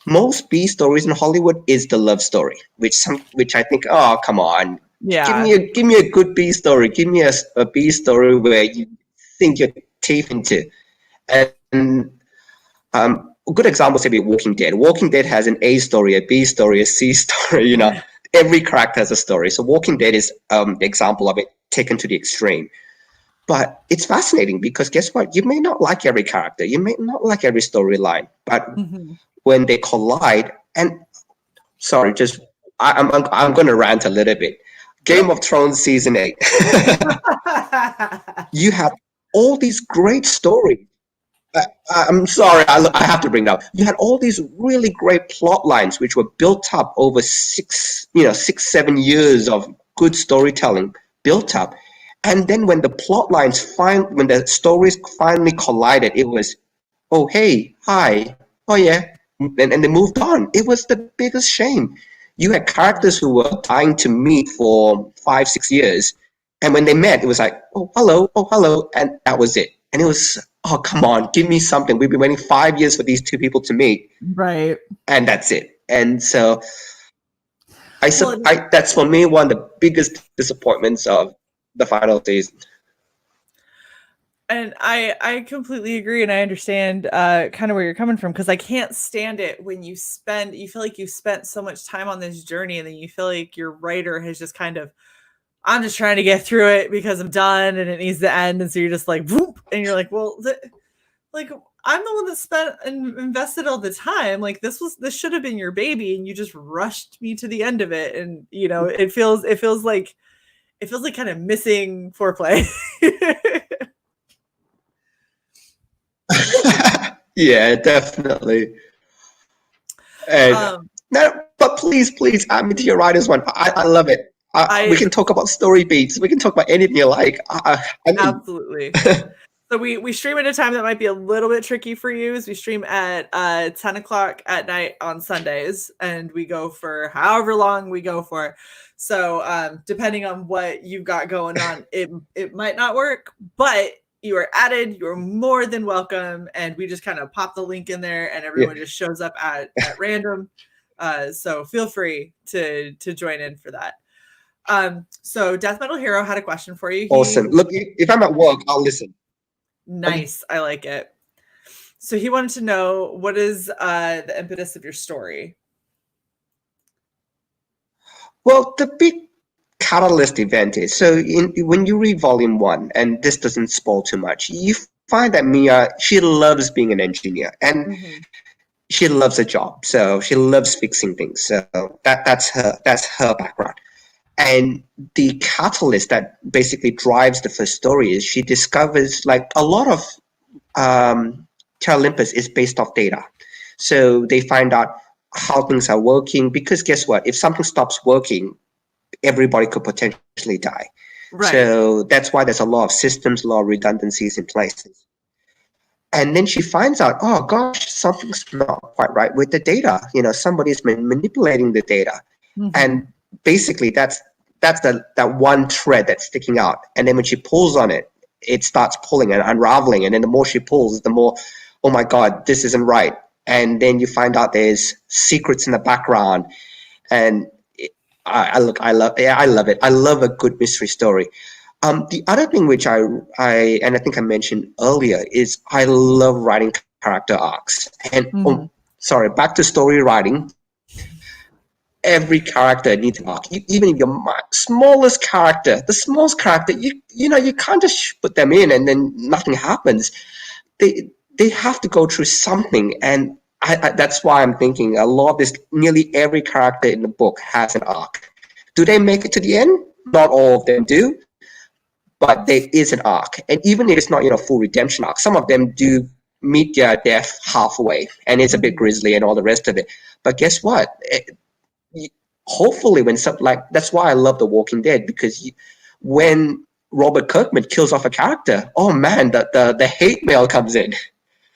Most B stories in Hollywood is the love story, which I think, oh, come on. Yeah. Give me a good B story. Give me a B story where you sink your teeth into. And a good example would be Walking Dead. Walking Dead has an A story, a B story, a C story, Every character has a story. So Walking Dead is the example of it taken to the extreme. But it's fascinating because guess what? You may not like every character. You may not like every storyline. But when they collide, and sorry, just I'm going to rant a little bit. Game of Thrones season 8. You have all these great stories. I'm sorry, I have to bring it up. You had all these really great plot lines which were built up over 6-7 years of good storytelling built up. And then when the plot lines when the stories finally collided, it was, oh, hey, hi, oh, yeah. And they moved on. It was the biggest shame. You had characters who were dying to meet for 5-6 years. And when they met, it was like, oh, hello. And that was it. And it was, oh, come on, give me something. We've been waiting 5 years for these two people to meet. Right. And that's it. And so that's for me one of the biggest disappointments of the final season. And I completely agree, and I understand kind of where you're coming from, because I can't stand it when you feel like you spent so much time on this journey, and then you feel like your writer has just kind of, I'm just trying to get through it because I'm done and it needs to end, and so you're just like, whoop, and you're like, well, I'm the one that spent and invested all the time. Like this should have been your baby, and you just rushed me to the end of it, and it feels like kind of missing foreplay. Yeah, definitely. And no, but please add me to your writers one. I love it. We can talk about story beats. We can talk about anything you like. Absolutely. So we stream at a time that might be a little bit tricky for you. Is we stream at 10 o'clock at night on Sundays, and we go for however long we go for. So depending on what you've got going on, it might not work, but you are added. You're more than welcome, and we just kind of pop the link in there, and everyone just shows up at random. So feel free to join in for that. So Death Metal Hero had a question for you. Awesome. Look, if I'm at work, I'll listen. Nice. I like it. So he wanted to know, what is the impetus of your story? Well, the big catalyst event is, so when you read volume 1, and this doesn't spoil too much, you find that Mia, she loves being an engineer, and she loves a job, so she loves fixing things. So that's her background. And the catalyst that basically drives the first story is she discovers, like, a lot of Terralympus is based off data. So they find out how things are working, because guess what? If something stops working, everybody could potentially die. Right. So that's why there's a lot of systems, a lot of redundancies in place. And then she finds out, oh gosh, something's not quite right with the data. You know, somebody's been manipulating the data. And basically that's that one thread that's sticking out. And then when she pulls on it, it starts pulling and unraveling. And then the more she pulls, the more, oh my God, this isn't right. And then you find out there's secrets in the background. And I love it. I love a good mystery story. The other thing which and I think I mentioned earlier, is I love writing character arcs. And sorry, back to story writing. Every character needs an arc. Even if your smallest character, the smallest character, you know, you can't just put them in and then nothing happens. They have to go through something, and I that's why I'm thinking a lot of this. Nearly every character in the book has an arc. Do they make it to the end? Not all of them do, but there is an arc. And even if it's not, you know, full redemption arc, some of them do meet their death halfway, and it's a bit grisly and all the rest of it. But guess what? Hopefully, when something like, that's why I love The Walking Dead, because when Robert Kirkman kills off a character, oh man, the hate mail comes in.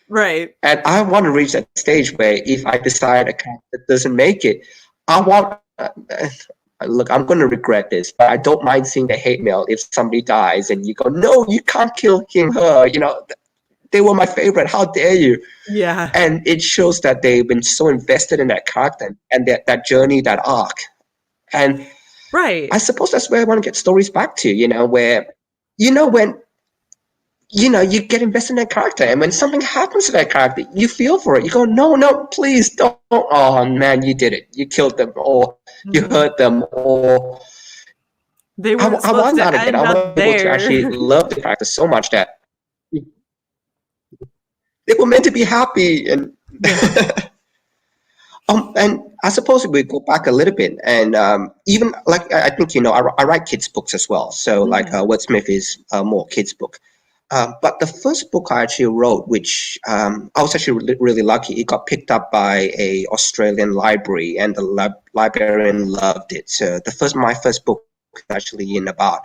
Right. And I want to reach that stage where if I decide a character doesn't make it, I want. Look, I'm going to regret this, but I don't mind seeing the hate mail if somebody dies and you go, no, you can't kill him, her. You know, they were my favorite. How dare you? Yeah. And it shows that they've been so invested in that character and that journey, that arc. And right. I suppose that's where I want to get stories back to, you know, where, you know, when, you know, you get invested in that character, and when something happens to that character, you feel for it. You go, no, please don't. Oh man, you did it. You killed them, or you hurt them, or they I weren't want supposed to that again. I end want up people to there. actually love the character so much that they were meant to be happy. And and I suppose we go back a little bit, and even like I think, you know, I write kids books as well. So like Wordsmith is more kids book. But the first book I actually wrote, which I was actually really lucky, it got picked up by a Australian library, and the librarian loved it. So my first book actually in about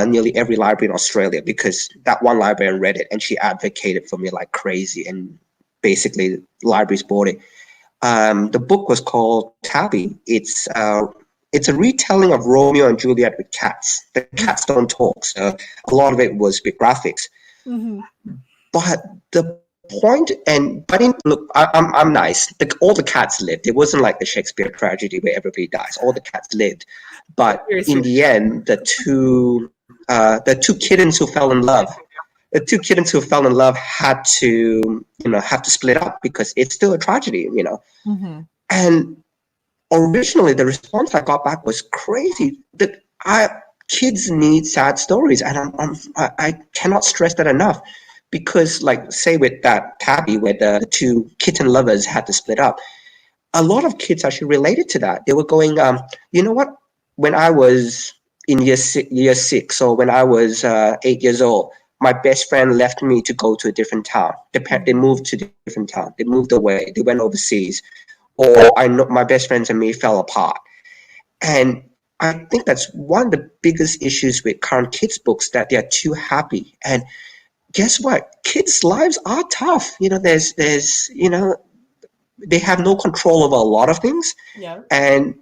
nearly every library in Australia, because that one librarian read it and she advocated for me like crazy, and basically libraries bought it. The book was called Tabby. It's a retelling of Romeo and Juliet with cats. The cats don't talk, so a lot of it was with graphics. But the point, look, I'm nice. All the cats lived. It wasn't like the Shakespeare tragedy where everybody dies. All the cats lived, but in the end, the two kittens who fell in love. The two kittens who fell in love had to split up, because it's still a tragedy, you know. And originally, the response I got back was crazy. That kids need sad stories, and I cannot stress that enough, because, like, say with that Tabby, where the two kitten lovers had to split up, a lot of kids actually related to that. They were going, you know what? When I was in year six, or when I was 8 years old, my best friend left me to go to a different town. They moved to a different town. They moved away. They went overseas. Or I know my best friends and me fell apart. And I think that's one of the biggest issues with current kids' books, that they're too happy. And guess what? Kids' lives are tough. You know, there's you know, they have no control over a lot of things. Yeah. And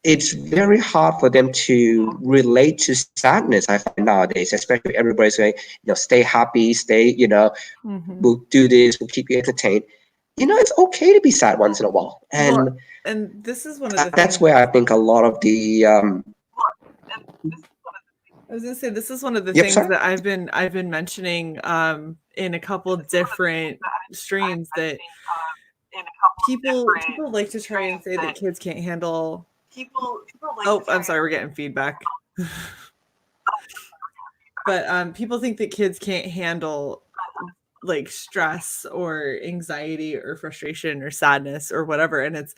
it's very hard for them to relate to sadness, I find nowadays, especially everybody's saying, you know, stay happy, you know, we'll do this, we'll keep you entertained. You know, it's okay to be sad once in a while. And this is one of the that's things, where I think a lot of the I was gonna say, this is one of the Yep, things sorry? that I've been mentioning in a couple different streams that people like to try and say that kids can't handle. Oh, I'm sorry, we're getting feedback. But people think that kids can't handle like stress or anxiety or frustration or sadness or whatever, and it's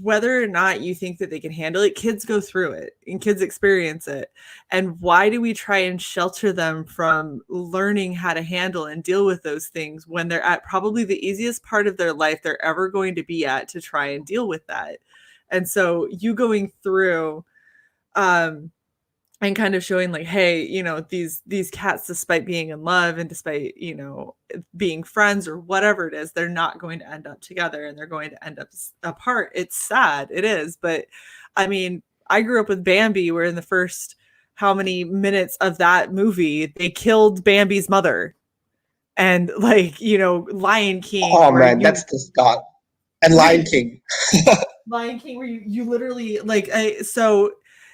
whether or not you think that they can handle it, kids go through it and kids experience it. And why do we try and shelter them from learning how to handle and deal with those things when they're at probably the easiest part of their life they're ever going to be at to try and deal with that? And so you going through and kind of showing like, hey, you know, these cats, despite being in love and despite, you know, being friends or whatever it is, they're not going to end up together and they're going to end up apart. It's sad. It is. But I mean, I grew up with Bambi, where in the first how many minutes of that movie, they killed Bambi's mother. And like, you know, Lion King. Oh man, that's the start. And Lion King. Lion King, where you literally like, so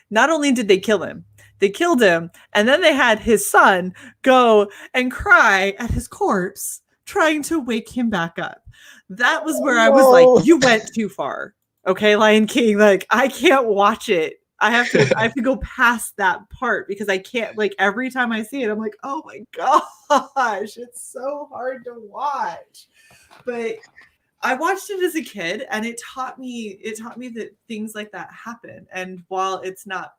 not only did they kill him, they killed him, and then they had his son go and cry at his corpse, trying to wake him back up. That was where I was like, you went too far. Okay, Lion King, like I can't watch it. I have to go past that part because I can't, like every time I see it, I'm like, oh my gosh, it's so hard to watch. But I watched it as a kid and it taught me that things like that happen. And while it's not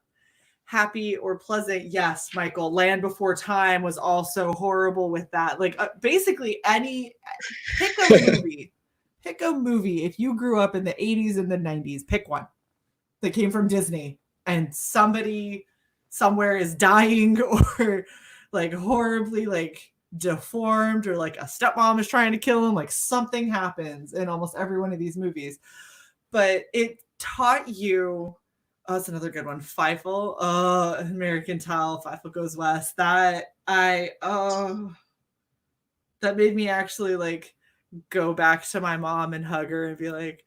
happy or pleasant, yes, Michael, Land Before Time was also horrible with that. Like basically pick a movie. If you grew up in the 80s and the 90s, pick one that came from Disney and somebody somewhere is dying or like horribly like deformed, or like a stepmom is trying to kill him, like something happens in almost every one of these movies. But it taught you, that's another good one, Feifel, American Tile, Feifel Goes West. That made me actually like go back to my mom and hug her and be like,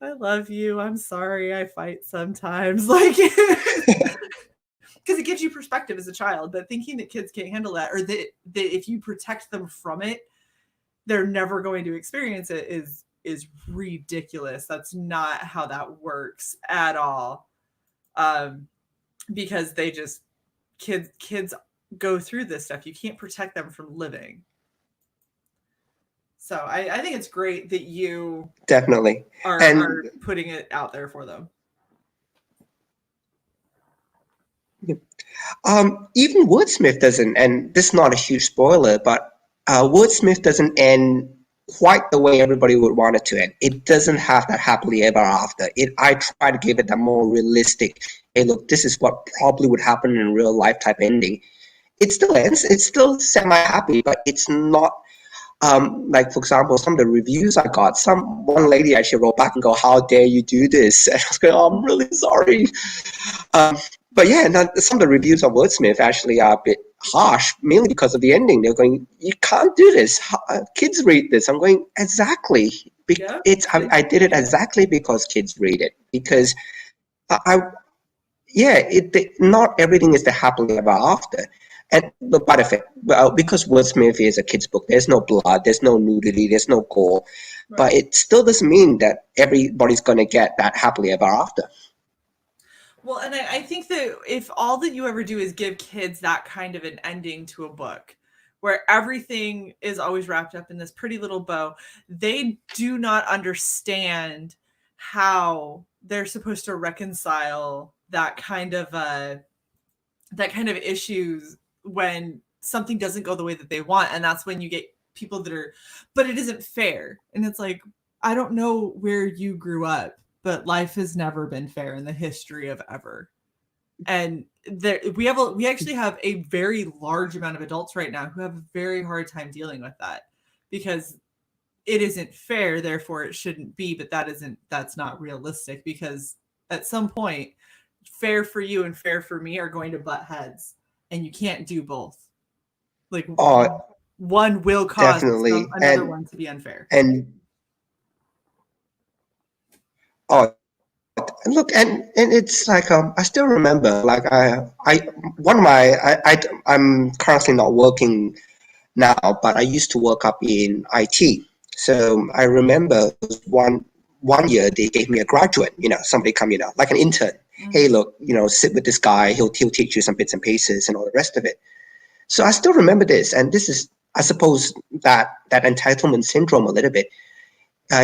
I love you, I'm sorry I fight sometimes, like because it gives you perspective as a child. But thinking that kids can't handle that, or that if you protect them from it, they're never going to experience it, is ridiculous. That's not how that works at all. Because they just kids go through this stuff. You can't protect them from living. So I think it's great that you definitely are putting it out there for them. Even Wordsmith doesn't, and this is not a huge spoiler, but Wordsmith doesn't end quite the way everybody would want it to end. It doesn't have that happily ever after. I try to give it that more realistic, hey, look, this is what probably would happen in real life type ending. It still ends. It's still semi-happy, but it's not like, for example, some of the reviews I got, one lady actually wrote back and go, how dare you do this? And I was going, oh, I'm really sorry. But yeah, some of the reviews on Wordsmith actually are a bit harsh, mainly because of the ending. They're going, you can't do this. Kids read this. I'm going, exactly. I did it exactly because kids read it. Because not everything is the happily ever after. And because Wordsmith is a kid's book, there's no blood, there's no nudity, there's no gore. Right. But it still doesn't mean that everybody's going to get that happily ever after. Well, and I think that if all that you ever do is give kids that kind of an ending to a book, where everything is always wrapped up in this pretty little bow, they do not understand how they're supposed to reconcile that kind of issues when something doesn't go the way that they want. And that's when you get people that are, but it isn't fair. And it's like, I don't know where you grew up, but life has never been fair in the history of ever. And we actually have a very large amount of adults right now who have a very hard time dealing with that, because it isn't fair, therefore it shouldn't be. But that's not realistic, because at some point, fair for you and fair for me are going to butt heads, and you can't do both. Like one will cause another one to be unfair. And look, and it's like I still remember, like I'm currently not working now, but I used to work up in IT. So I remember one year they gave me a graduate, somebody come, like an intern. Mm-hmm. Hey, look, sit with this guy. He'll teach you some bits and pieces and all the rest of it. So I still remember this, and this is, I suppose, that entitlement syndrome a little bit.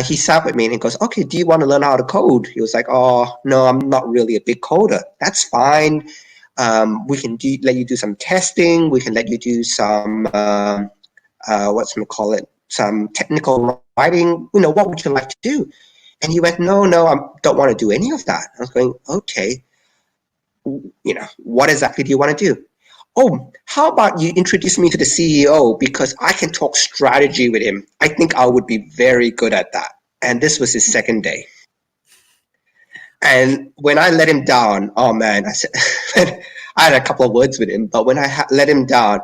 He sat with me and he goes, okay, do you want to learn how to code? He was like, oh, no, I'm not really a big coder. That's fine. We can let you do some testing. We can let you do some, some technical writing. What would you like to do? And he went, no, I don't want to do any of that. I was going, okay, what exactly do you want to do? Oh, how about you introduce me to the CEO, because I can talk strategy with him. I think I would be very good at that. And this was his second day. And when I let him down, oh man, I said, I had a couple of words with him, but when I let him down,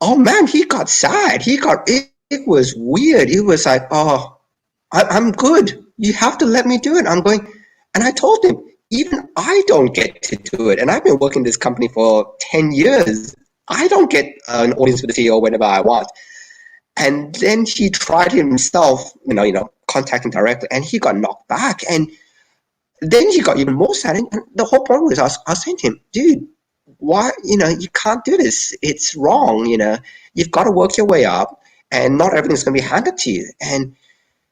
oh man, he got sad. It was weird. It was like, oh, I'm good. You have to let me do it. I'm going, and I told him, even I don't get to do it. And I've been working this company for 10 years. I don't get an audience with the CEO whenever I want. And then he tried himself, contacting directly, and he got knocked back. And then he got even more sad. And the whole point was, I was saying to him, dude, why, you can't do this. It's wrong. You've got to work your way up, and not everything's going to be handed to you. And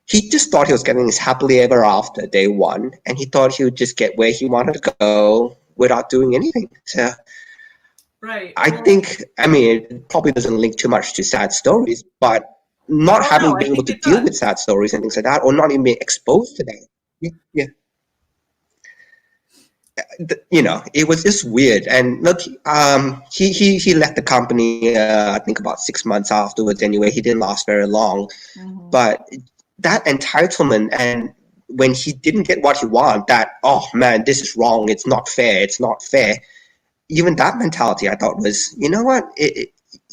he just thought he was getting his happily ever after day one, and he thought he would just get where he wanted to go without doing anything. So right. I think, it probably doesn't link too much to sad stories, but not having been able to deal with sad stories and things like that, or not even being exposed to that. Yeah. It was just weird. And look, he left the company, I think about 6 months afterwards anyway. He didn't last very long. Mm-hmm. But that entitlement, and when he didn't get what he wanted, that, oh man, this is wrong, it's not fair, even that mentality, I thought was, you know what,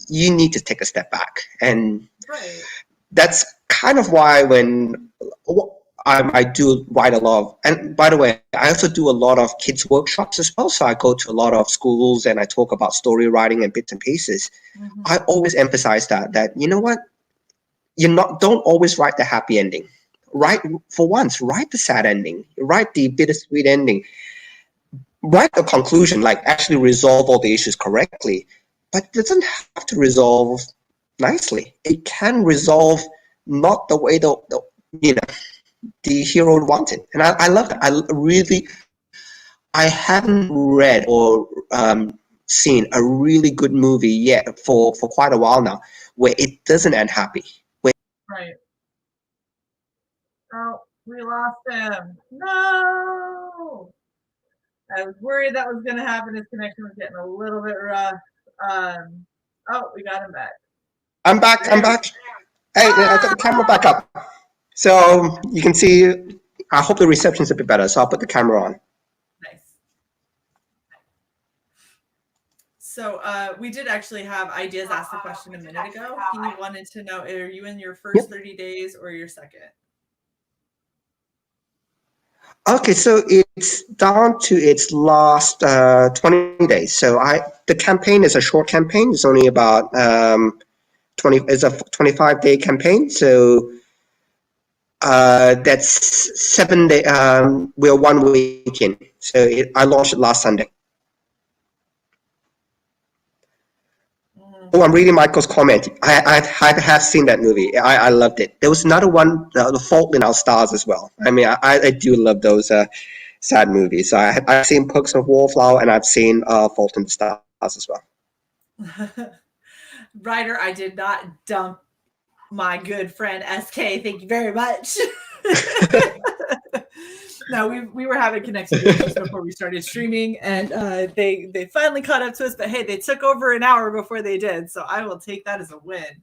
you need to take a step back. And that's kind of why when I do write a lot of, and by the way, I also do a lot of kids workshops as well. So I go to a lot of schools and I talk about story writing and bits and pieces. Mm-hmm. I always emphasize that you know what, don't always write the happy ending. Write the sad ending. Write the bittersweet ending. Write the conclusion, like actually resolve all the issues correctly. But it doesn't have to resolve nicely. It can resolve not the way the hero wanted. And I love that. I haven't read or seen a really good movie yet for quite a while now where it doesn't end happy. Right. Oh, we lost him. No! I was worried that was going to happen. His connection was getting a little bit rough. Oh, we got him back. I'm back. Hey, I got the camera back up. So you can see, I hope the reception's a bit better. So I'll put the camera on. Nice. So we did actually have Ideas ask the question a minute ago. He wanted to know, are you in your first 30 days or your second? Okay, so it's down to its last 20 days. So the campaign is a short campaign. It's only about it's a 25-day campaign. So that's 7 days. We're 1 week in. So I launched it last Sunday. Oh, I'm reading Michael's comment. I have seen that movie. I loved it. There was another one, The Fault in Our Stars as well. I do love those sad movies. So I've seen Perks of Wallflower, and I've seen Fault in the Stars as well. Ryder, I did not dump my good friend SK. Thank you very much. No, we were having connection issues before we started streaming, and they finally caught up to us. But hey, they took over an hour before they did, so I will take that as a win.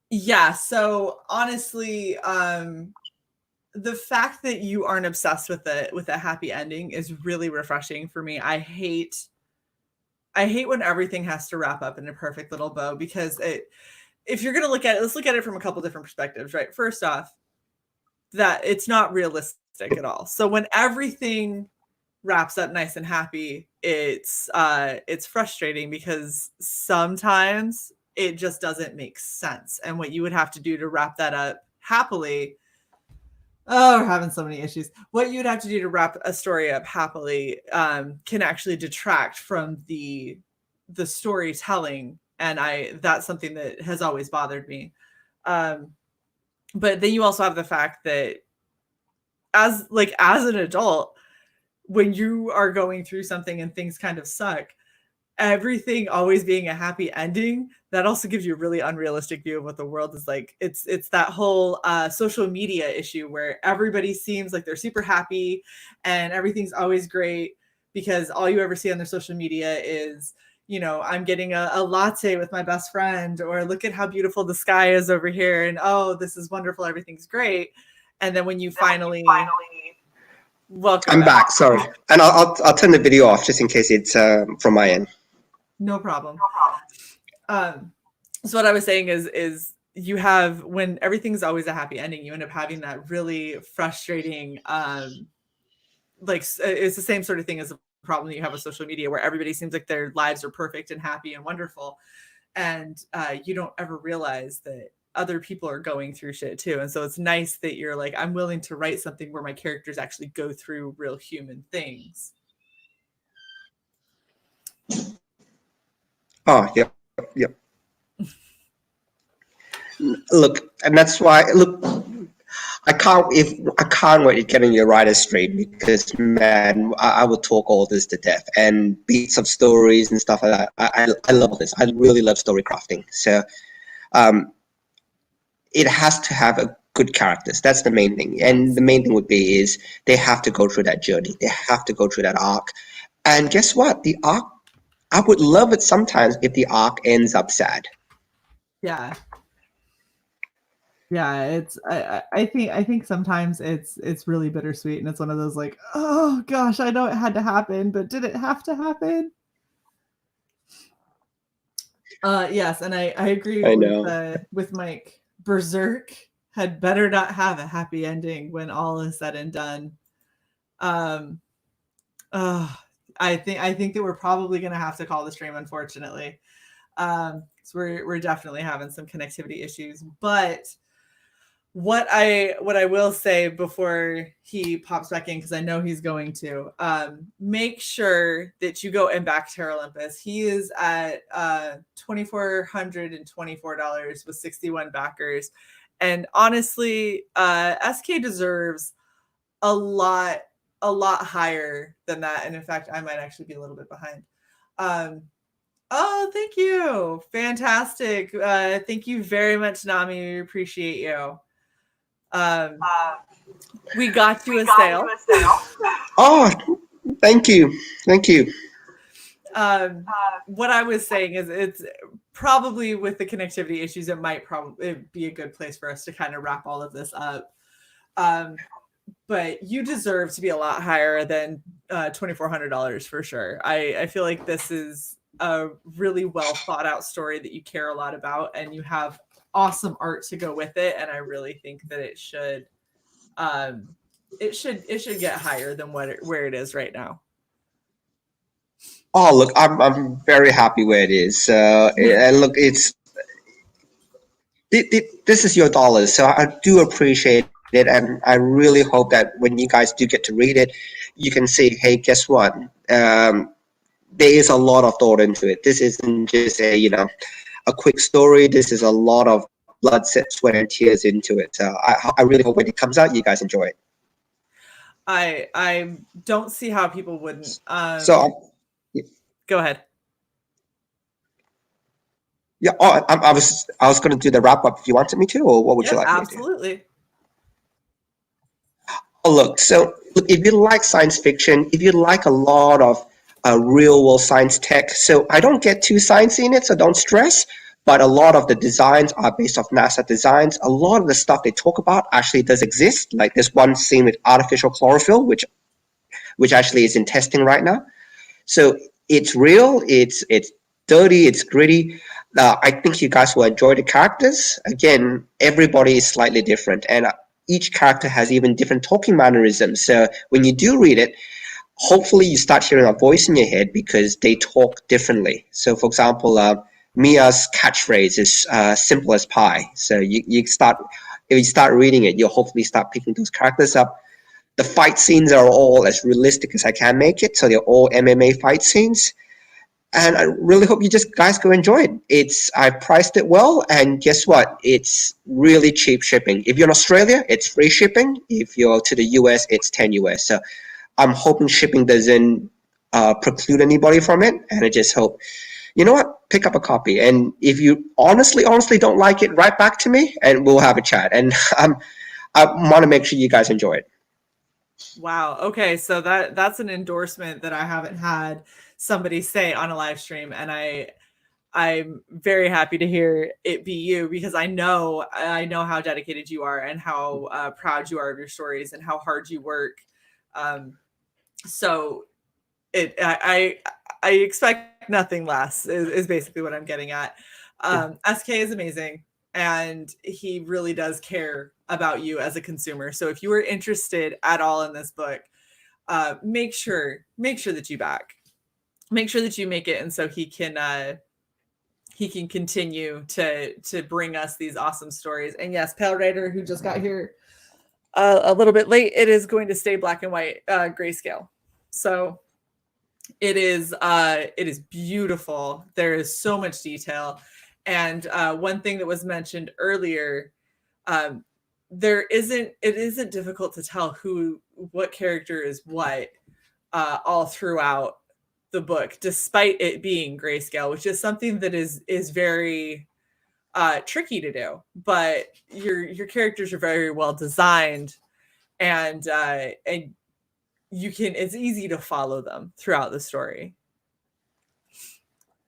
Yeah. So honestly, the fact that you aren't obsessed with a happy ending is really refreshing for me. I hate when everything has to wrap up in a perfect little bow, because if you're gonna look at it, let's look at it from a couple different perspectives, right? First off, that it's not realistic at all. So when everything wraps up nice and happy, it's frustrating because sometimes it just doesn't make sense. And what you would have to do to wrap that up happily, oh, we're having so many issues. What you would have to do to wrap a story up happily can actually detract from the storytelling. And that's something that has always bothered me. But then you also have the fact that as an adult, when you are going through something and things kind of suck, everything always being a happy ending, that also gives you a really unrealistic view of what the world is like. It's that whole social media issue where everybody seems like they're super happy and everything's always great because all you ever see on their social media is, you know, I'm getting a latte with my best friend, or look at how beautiful the sky is over here, and oh, this is wonderful, everything's great. And then when you finally welcome I'm back, sorry. And I'll turn the video off just in case it's from my end. No problem. So what I was saying is you have, when everything's always a happy ending, you end up having that really frustrating, it's the same sort of thing as a problem that you have with social media, where everybody seems like their lives are perfect and happy and wonderful. And you don't ever realize that other people are going through shit too. And so it's nice that you're like, I'm willing to write something where my characters actually go through real human things. Oh, yep. Look, and that's why, look, I can't wait to get on your writer straight, because man, I will talk all this to death and beats of stories and stuff like that. I love this. I really love story crafting. So it has to have a good characters. That's the main thing. And the main thing would be is they have to go through that journey. They have to go through that arc. And guess what? The arc, I would love it sometimes if the arc ends up sad. Yeah. Yeah, it's I think sometimes it's really bittersweet, and it's one of those like, oh gosh, I know it had to happen, but did it have to happen? Yes, and I agree with Mike. Berserk had better not have a happy ending when all is said and done. I think that we're probably gonna have to call the stream, unfortunately. So we're definitely having some connectivity issues, but what I will say before he pops back in, because I know he's going to, make sure that you go and back Terralympus. He is at $2,424 with 61 backers, and honestly, SK deserves a lot higher than that. And in fact, I might actually be a little bit behind. Oh, thank you, fantastic. Thank you very much, Nami. We appreciate you. We got you a sale. Oh, thank you. What I was saying is, it's probably with the connectivity issues, it might probably be a good place for us to kind of wrap all of this up. But you deserve to be a lot higher than $2,400 for sure. I feel like this is a really well thought out story that you care a lot about, and you have awesome art to go with it, and I really think that it should get higher than where it is right now. Oh, look, I'm very happy where it is. And look, this is your dollars, so I do appreciate it, and I really hope that when you guys do get to read it, you can say, hey, guess what? There is a lot of thought into it. This isn't just a quick story. This is a lot of blood, sweat, and tears into it. So I really hope when it comes out, you guys enjoy it. I don't see how people wouldn't. Go ahead. Yeah, I was going to do the wrap up if you wanted me to, or what would you like? Absolutely. Me to do? Oh, look. So if you like science fiction, if you like a lot of real world science tech, so I don't get too science in it, so don't stress. But a lot of the designs are based off NASA designs. A lot of the stuff they talk about actually does exist. Like this one scene with artificial chlorophyll, which actually is in testing right now. So it's real. It's dirty. It's gritty. I think you guys will enjoy the characters. Again, everybody is slightly different, and each character has even different talking mannerisms. So when you do read it, hopefully you start hearing a voice in your head because they talk differently. So for example, Mia's catchphrase is simple as pie. So you start, if you start reading it, you'll hopefully start picking those characters up. The fight scenes are all as realistic as I can make it. So they're all MMA fight scenes. And I really hope you guys go enjoy it. I priced it well, and guess what? It's really cheap shipping. If you're in Australia, it's free shipping. If you're to the US, it's 10 US. So I'm hoping shipping doesn't preclude anybody from it, and I just hope, you know what, pick up a copy. And if you honestly don't like it, write back to me, and we'll have a chat. And I want to make sure you guys enjoy it. Wow. Okay, so that's an endorsement that I haven't had somebody say on a live stream, and I'm very happy to hear it be you, because I know how dedicated you are and how proud you are of your stories and how hard you work. So I expect nothing less is basically what I'm getting at. SK is amazing, and he really does care about you as a consumer. So if you are interested at all in this book, make sure that you make sure that you make it, and so he can continue to bring us these awesome stories. And yes, Pale Rider, who just got here a little bit late, it is going to stay black and white grayscale. So it is beautiful. There is so much detail. And one thing that was mentioned earlier, it isn't difficult to tell what character is what all throughout the book, despite it being grayscale, which is something that is very tricky to do. But your characters are very well designed, and it's easy to follow them throughout the story.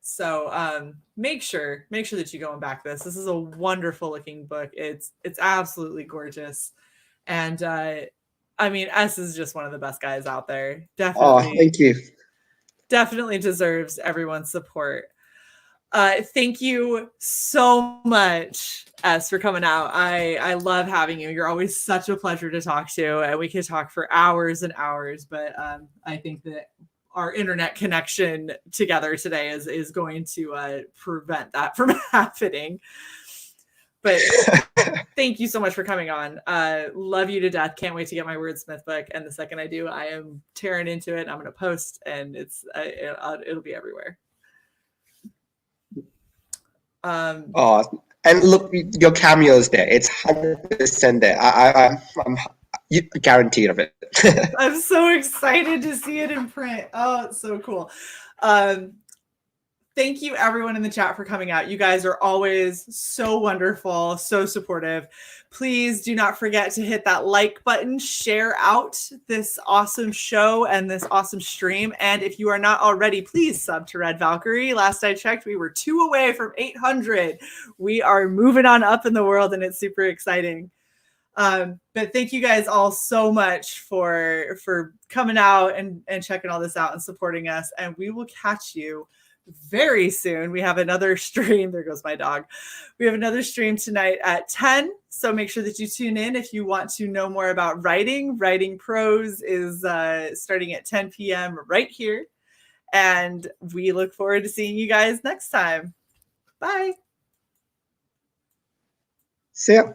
So make sure that you go and back this. This is a wonderful looking book. It's absolutely gorgeous. And I mean, S is just one of the best guys out there. Definitely. Oh, thank you. Definitely deserves everyone's support. Thank you so much, S, for coming out. I love having you. You're always such a pleasure to talk to, and we could talk for hours and hours, but I think that our internet connection together today is going to prevent that from happening. But thank you so much for coming on. Love you to death. Can't wait to get my Wordsmith book. And the second I do, I am tearing into it. I'm going to post, and it'll be everywhere. And look, your cameo is there. It's 100% there. I'm guaranteed of it. I'm so excited to see it in print. Oh, it's so cool. Thank you, everyone in the chat, for coming out. You guys are always so wonderful, so supportive. Please do not forget to hit that like button, share out this awesome show and this awesome stream. And if you are not already, please sub to Red Valkyrie. Last I checked, we were 2 away from 800. We are moving on up in the world, and it's super exciting. But thank you guys all so much for coming out and checking all this out and supporting us. And we will catch you very soon. We have another stream. There goes my dog. We have another stream tonight at 10. So make sure that you tune in if you want to know more about writing. Writing Pros is starting at 10 p.m. right here. And we look forward to seeing you guys next time. Bye. See ya.